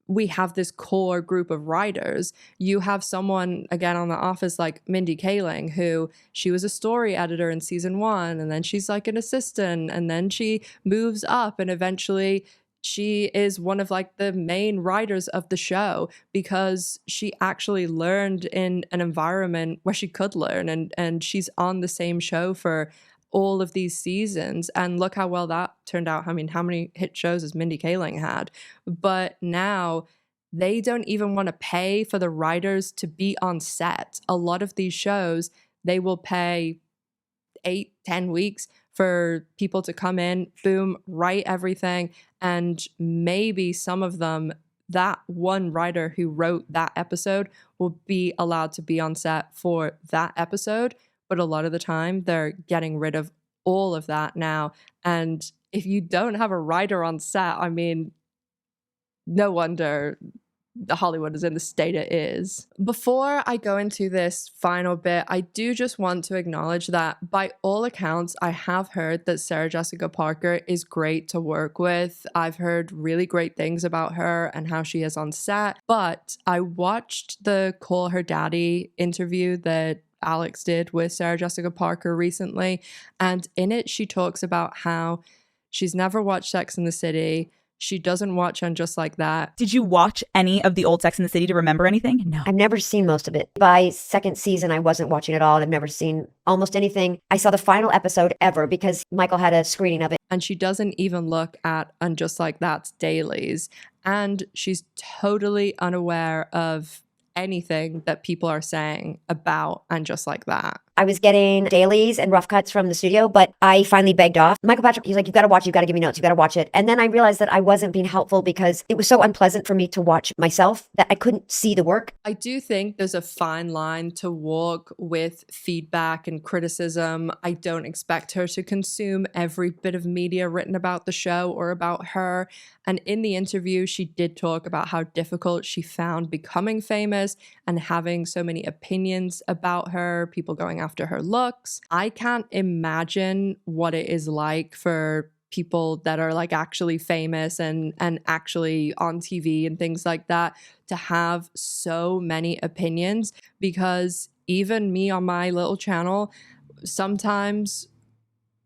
we have this core group of writers. You have someone, again, on The Office like Mindy Kaling, who she was a story editor in season 1, and then she's like an assistant, and then she moves up, and eventually she is one of like the main writers of the show because she actually learned in an environment where she could learn, and she's on the same show for all of these seasons. And look how well that turned out. How many hit shows has Mindy Kaling had? But now they don't even want to pay for the writers to be on set. A lot of these shows, they will pay 8-10 weeks for people to come in, boom, write everything. And maybe some of them, that one writer who wrote that episode will be allowed to be on set for that episode. But a lot of the time, they're getting rid of all of that now. And if you don't have a writer on set, no wonder Hollywood is in the state it is. Before I go into this final bit, I do just want to acknowledge that by all accounts, I have heard that Sarah Jessica Parker is great to work with. I've heard really great things about her and how she is on set, but I watched the Call Her Daddy interview that Alex did with Sarah Jessica Parker recently, and in it she talks about how she's never watched Sex and the City. She doesn't watch And Just Like That. Did you watch any of the old Sex and the City to remember anything? No. I've never seen most of it. By second season, I wasn't watching at all. I've never seen almost anything. I saw the final episode ever because Michael had a screening of it. And she doesn't even look at And Just Like That's dailies. And she's totally unaware of anything that people are saying about And Just Like That. I was getting dailies and rough cuts from the studio, but I finally begged off. Michael Patrick, he's like, you've got to watch it. You've got to give me notes. You've got to watch it. And then I realized that I wasn't being helpful because it was so unpleasant for me to watch myself that I couldn't see the work. I do think there's a fine line to walk with feedback and criticism. I don't expect her to consume every bit of media written about the show or about her. And in the interview, she did talk about how difficult she found becoming famous and having so many opinions about her, people going after her looks. I can't imagine what it is like for people that are like actually famous and actually on TV and things like that to have so many opinions, because even me on my little channel, sometimes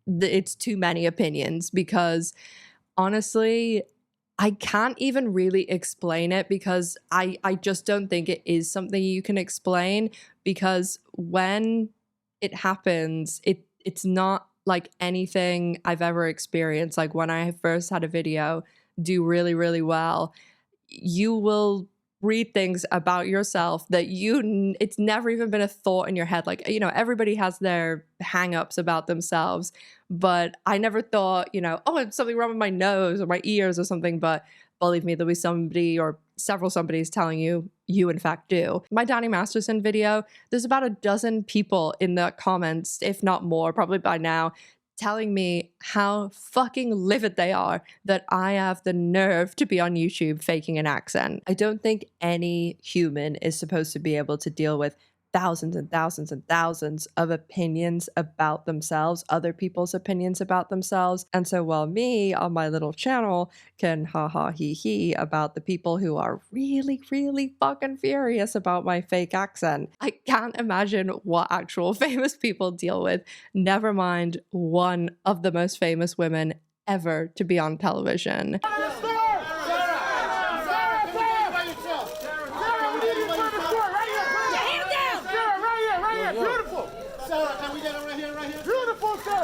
it's too many opinions, because honestly, I can't even really explain it because I just don't think it is something you can explain, because when it happens, it's not like anything I've ever experienced. Like when I first had a video do really, really well, you will read things about yourself that it's never even been a thought in your head. Like, you know, everybody has their hang-ups about themselves, but I never thought, you know, oh, it's something wrong with my nose or my ears or something. But believe me, there'll be somebody or several somebodies telling you in fact do. My Danny Masterson video, there's about a dozen people in the comments, if not more, probably by now, telling me how fucking livid they are that I have the nerve to be on YouTube faking an accent. I don't think any human is supposed to be able to deal with thousands and thousands and thousands of opinions about themselves, other people's opinions about themselves. And so while me on my little channel can ha he he about the people who are really, really fucking furious about my fake accent, I can't imagine what actual famous people deal with, never mind one of the most famous women ever to be on television.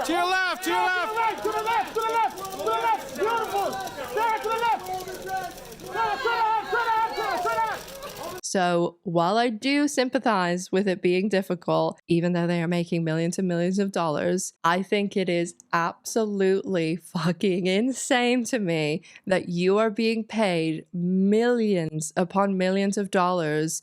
To your left, to your left. To the left, to the left, to the left. Beautiful. Sarah, to the left. So while I do sympathize with it being difficult, even though they are making millions and millions of dollars, I think it is absolutely fucking insane to me that you are being paid millions upon millions of dollars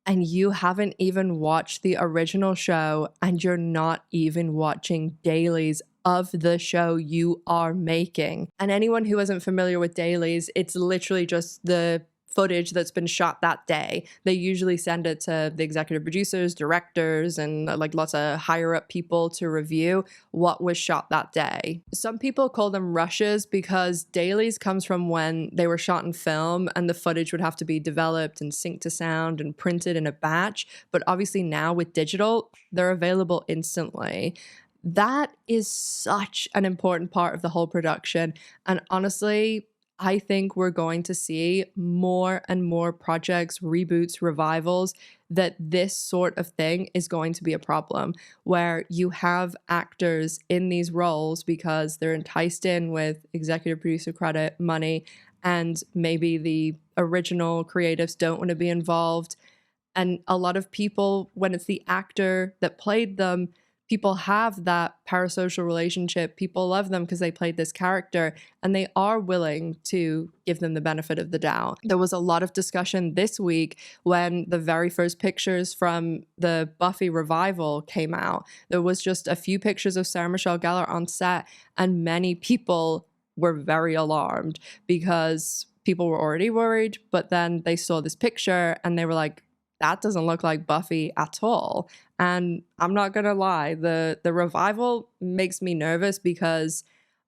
and you haven't even watched the original show, and you're not even watching dailies of the show you are making. And anyone who isn't familiar with dailies, it's literally just the footage that's been shot that day. They usually send it to the executive producers, directors, and like lots of higher up people to review what was shot that day. Some people call them rushes because dailies comes from when they were shot in film and the footage would have to be developed and synced to sound and printed in a batch. But obviously now with digital, they're available instantly. That is such an important part of the whole production. And honestly, I think we're going to see more and more projects, reboots, revivals, that this sort of thing is going to be a problem, where you have actors in these roles because they're enticed in with executive producer credit, money, and maybe the original creatives don't want to be involved. And a lot of people, when it's the actor that played them, people have that parasocial relationship. People love them because they played this character and they are willing to give them the benefit of the doubt. There was a lot of discussion this week when the very first pictures from the Buffy revival came out. There was just a few pictures of Sarah Michelle Gellar on set, and many people were very alarmed because people were already worried, but then they saw this picture and they were like, that doesn't look like Buffy at all. And I'm not gonna lie, the revival makes me nervous because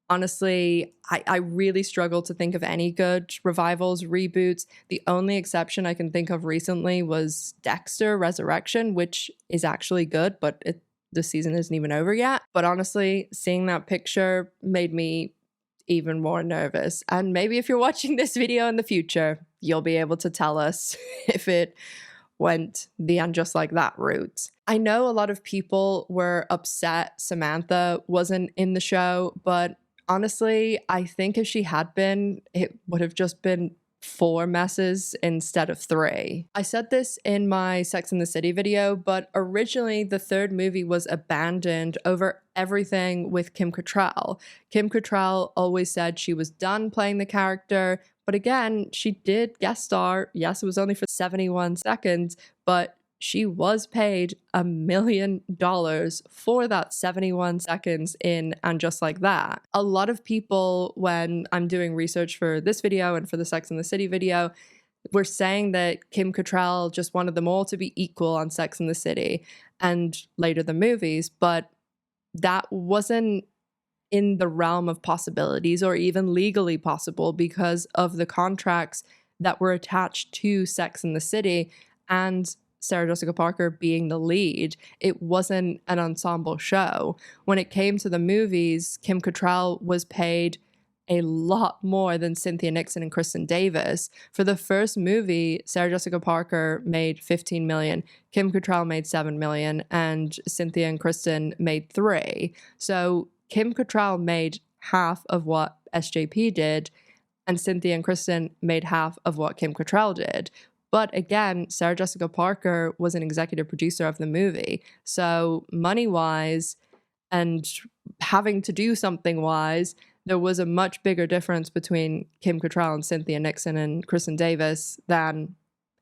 honestly, I really struggle to think of any good revivals, reboots. The only exception I can think of recently was Dexter Resurrection, which is actually good, but the season isn't even over yet. But honestly, seeing that picture made me even more nervous. And maybe if you're watching this video in the future, you'll be able to tell us if it went the And Just Like That route. I know a lot of people were upset Samantha wasn't in the show, but honestly, I think if she had been, it would have just been 4 messes instead of 3. I said this in my Sex and the City video, but originally the third movie was abandoned over everything with Kim Cattrall. Kim Cattrall always said she was done playing the character, but again, she did guest star. Yes, it was only for 71 seconds, but she was paid $1 million for that 71 seconds in And Just Like That. A lot of people, when I'm doing research for this video and for the Sex and the City video, were saying that Kim Cattrall just wanted them all to be equal on Sex and the City and later the movies, but that wasn't in the realm of possibilities or even legally possible because of the contracts that were attached to Sex and the City and Sarah Jessica Parker being the lead. It wasn't an ensemble show. When it came to the movies, Kim Cattrall was paid a lot more than Cynthia Nixon and Kristin Davis. For the first movie, Sarah Jessica Parker made 15 million, Kim Cattrall made 7 million, and Cynthia and Kristin made 3. So Kim Cattrall made half of what SJP did, and Cynthia and Kristin made half of what Kim Cattrall did. But again, Sarah Jessica Parker was an executive producer of the movie. So money-wise and having to do something wise, there was a much bigger difference between Kim Cattrall and Cynthia Nixon and Kristin Davis than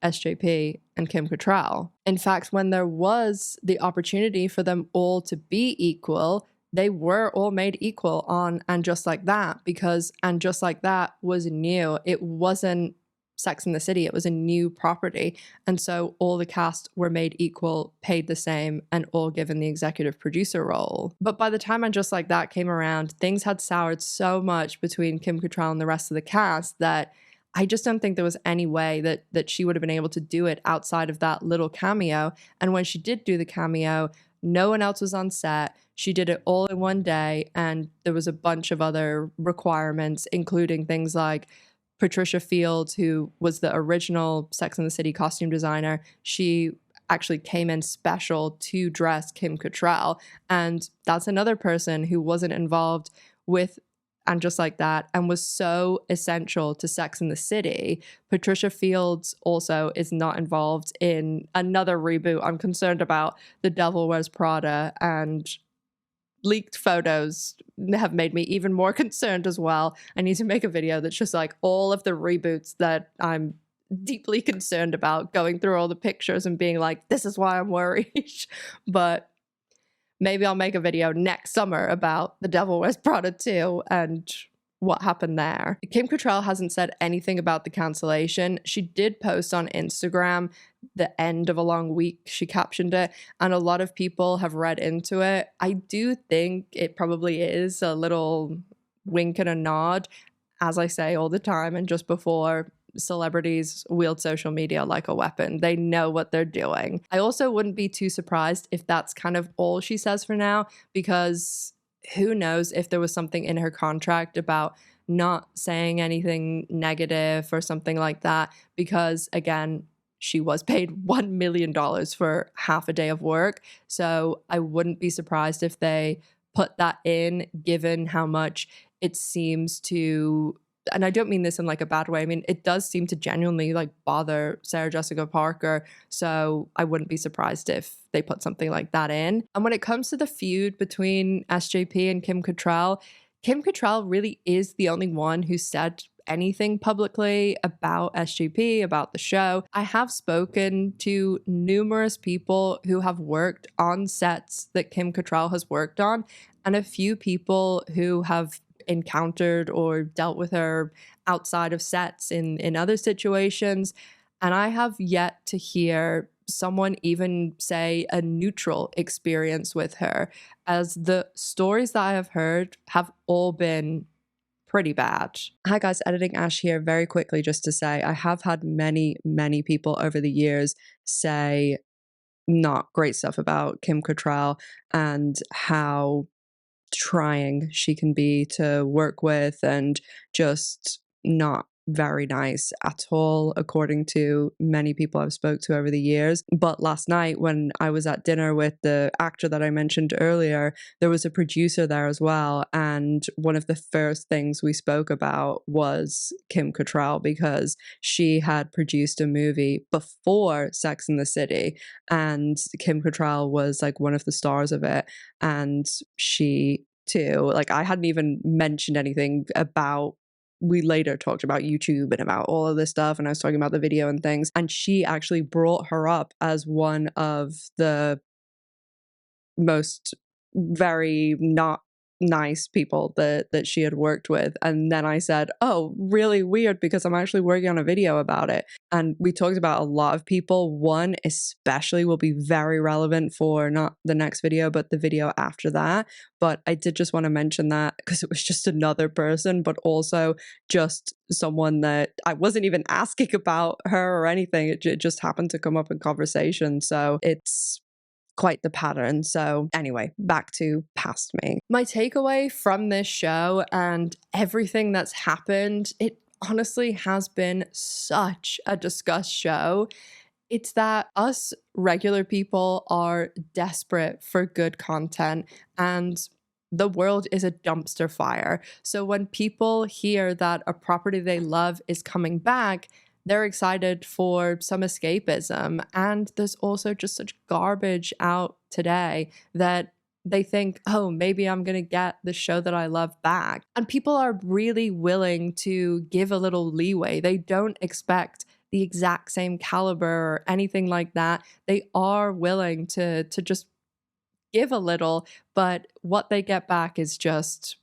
SJP and Kim Cattrall. In fact, when there was the opportunity for them all to be equal, they were all made equal on And Just Like That, because And Just Like That was new. It wasn't Sex and the City, it was a new property. And so all the cast were made equal, paid the same, and all given the executive producer role. But by the time And Just Like That came around, things had soured so much between Kim Cattrall and the rest of the cast that I just don't think there was any way that she would have been able to do it outside of that little cameo. And when she did do the cameo, no one else was on set. She did it all in one day, and there was a bunch of other requirements, including things like Patricia Fields, who was the original Sex and the City costume designer. She actually came in special to dress Kim Cattrall. And that's another person who wasn't involved with And Just Like That and was so essential to Sex and the City. Patricia Fields also is not involved in another reboot I'm concerned about, The Devil Wears Prada, and leaked photos have made me even more concerned as well. I need to make a video that's just like all of the reboots that I'm deeply concerned about, going through all the pictures and being like, this is why I'm worried. But maybe I'll make a video next summer about The Devil Wears Prada 2 and what happened there. Kim Cattrall hasn't said anything about the cancellation. She did post on Instagram the end of a long week, she captioned it, and a lot of people have read into it. I do think it probably is a little wink and a nod, as I say all the time, and just before, celebrities wield social media like a weapon. They know what they're doing. I also wouldn't be too surprised if that's kind of all she says for now, because who knows if there was something in her contract about not saying anything negative or something like that, because again, she was paid $1 million for half a day of work. So I wouldn't be surprised if they put that in, given how much it seems to, and I don't mean this in like a bad way, I mean, it does seem to genuinely like bother Sarah Jessica Parker. So I wouldn't be surprised if they put something like that in. And when it comes to the feud between SJP and Kim Cattrall really is the only one who said anything publicly about SJP, about the show. I have spoken to numerous people who have worked on sets that Kim Cattrall has worked on, and a few people who have encountered or dealt with her outside of sets in other situations. And I have yet to hear someone even say a neutral experience with her, as the stories that I have heard have all been pretty bad. Hi guys, Editing Ash here. Very quickly, just to say, I have had many people over the years say not great stuff about Kim Cattrall and how trying she can be to work with and just not very nice at all, according to many people I've spoke to over the years. But last night when I was at dinner with the actor that I mentioned earlier, there was a producer there as well, and one of the first things we spoke about was Kim Cattrall, because she had produced a movie before Sex and the City, and Kim Cattrall was like one of the stars of it, and she too, like, I hadn't even mentioned anything about, we later talked about YouTube and about all of this stuff, and I was talking about the video and things, and she actually brought her up as one of the most very not nice people that she had worked with. And then I said, oh, really weird, because I'm actually working on a video about it. And we talked about a lot of people. One especially will be very relevant for not the next video, but the video after that. But I did just want to mention that because it was just another person, but also just someone that I wasn't even asking about her or anything. It just happened to come up in conversation. So it's quite the pattern. So anyway, back to Past Me. My takeaway from this show and everything that's happened, it honestly has been such a discussed show. It's that us regular people are desperate for good content, and the world is a dumpster fire. So when people hear that a property they love is coming back, they're excited for some escapism. And there's also just such garbage out today that they think, oh, maybe I'm going to get the show that I love back. And people are really willing to give a little leeway. They don't expect the exact same caliber or anything like that. They are willing to just give a little, but what they get back is just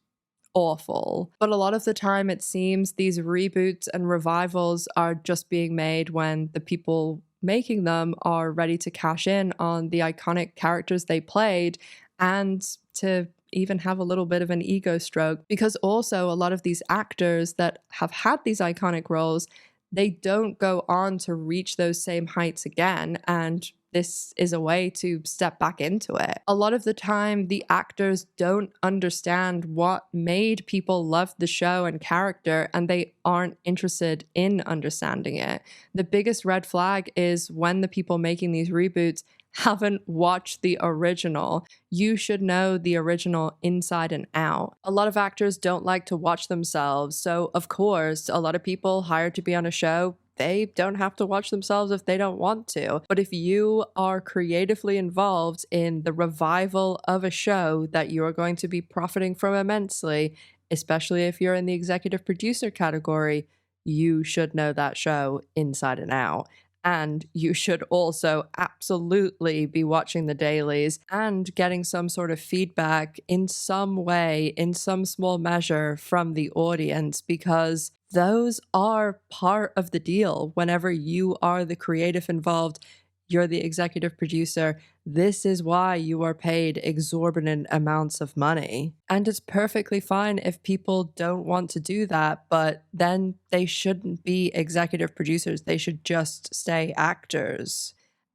awful. But a lot of the time it seems these reboots and revivals are just being made when the people making them are ready to cash in on the iconic characters they played and to even have a little bit of an ego stroke, because also a lot of these actors that have had these iconic roles, they don't go on to reach those same heights again, and this is a way to step back into it. A lot of the time, the actors don't understand what made people love the show and character, and they aren't interested in understanding it. The biggest red flag is when the people making these reboots haven't watched the original. You should know the original inside and out. A lot of actors don't like to watch themselves, so of course, a lot of people hired to be on a show, they don't have to watch themselves if they don't want to. But if you are creatively involved in the revival of a show that you are going to be profiting from immensely, especially if you're in the executive producer category, you should know that show inside and out. And you should also absolutely be watching the dailies and getting some sort of feedback in some way, in some small measure from the audience, because those are part of the deal. Whenever you are the creative involved, you're the executive producer. This is why you are paid exorbitant amounts of money. And it's perfectly fine if people don't want to do that, but then they shouldn't be executive producers. They should just stay actors.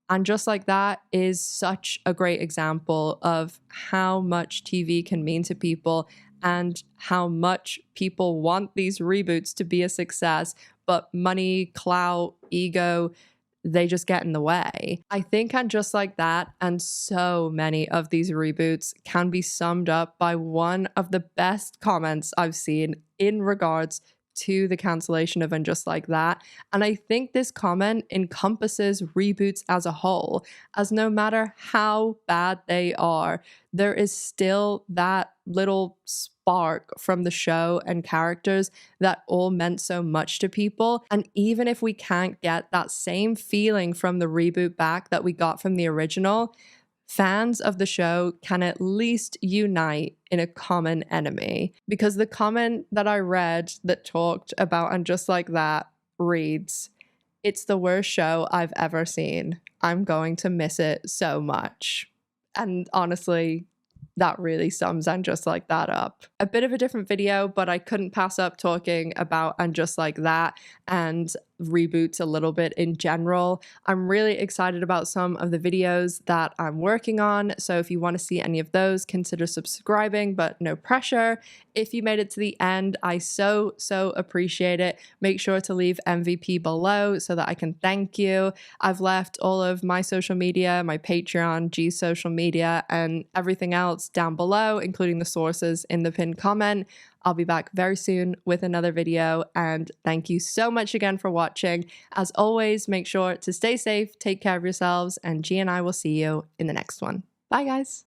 And Just Like That is such a great example of how much TV can mean to people and how much people want these reboots to be a success, but money, clout, ego, they just get in the way. I think And Just Like That and so many of these reboots can be summed up by one of the best comments I've seen in regards to the cancellation of And Just Like That. And I think this comment encompasses reboots as a whole, as no matter how bad they are, there is still that little spark from the show and characters that all meant so much to people. And even if we can't get that same feeling from the reboot back that we got from the original, fans of the show can at least unite in a common enemy. Because the comment that I read that talked about And Just Like That reads, "It's the worst show I've ever seen. I'm going to miss it so much." And honestly, that really sums And Just Like That up. A bit of a different video, but I couldn't pass up talking about And Just Like That and reboots a little bit in general. I'm really excited about some of the videos that I'm working on, so if you want to see any of those, consider subscribing, but no pressure. If you made it to the end, I so appreciate it. Make sure to leave MVP below so that I can thank you. I've left all of my social media, my Patreon, G's social media, and everything else down below, including the sources in the pinned comment. I'll be back very soon with another video, and thank you so much again for watching. As always, make sure to stay safe, take care of yourselves, and G and I will see you in the next one. Bye, guys.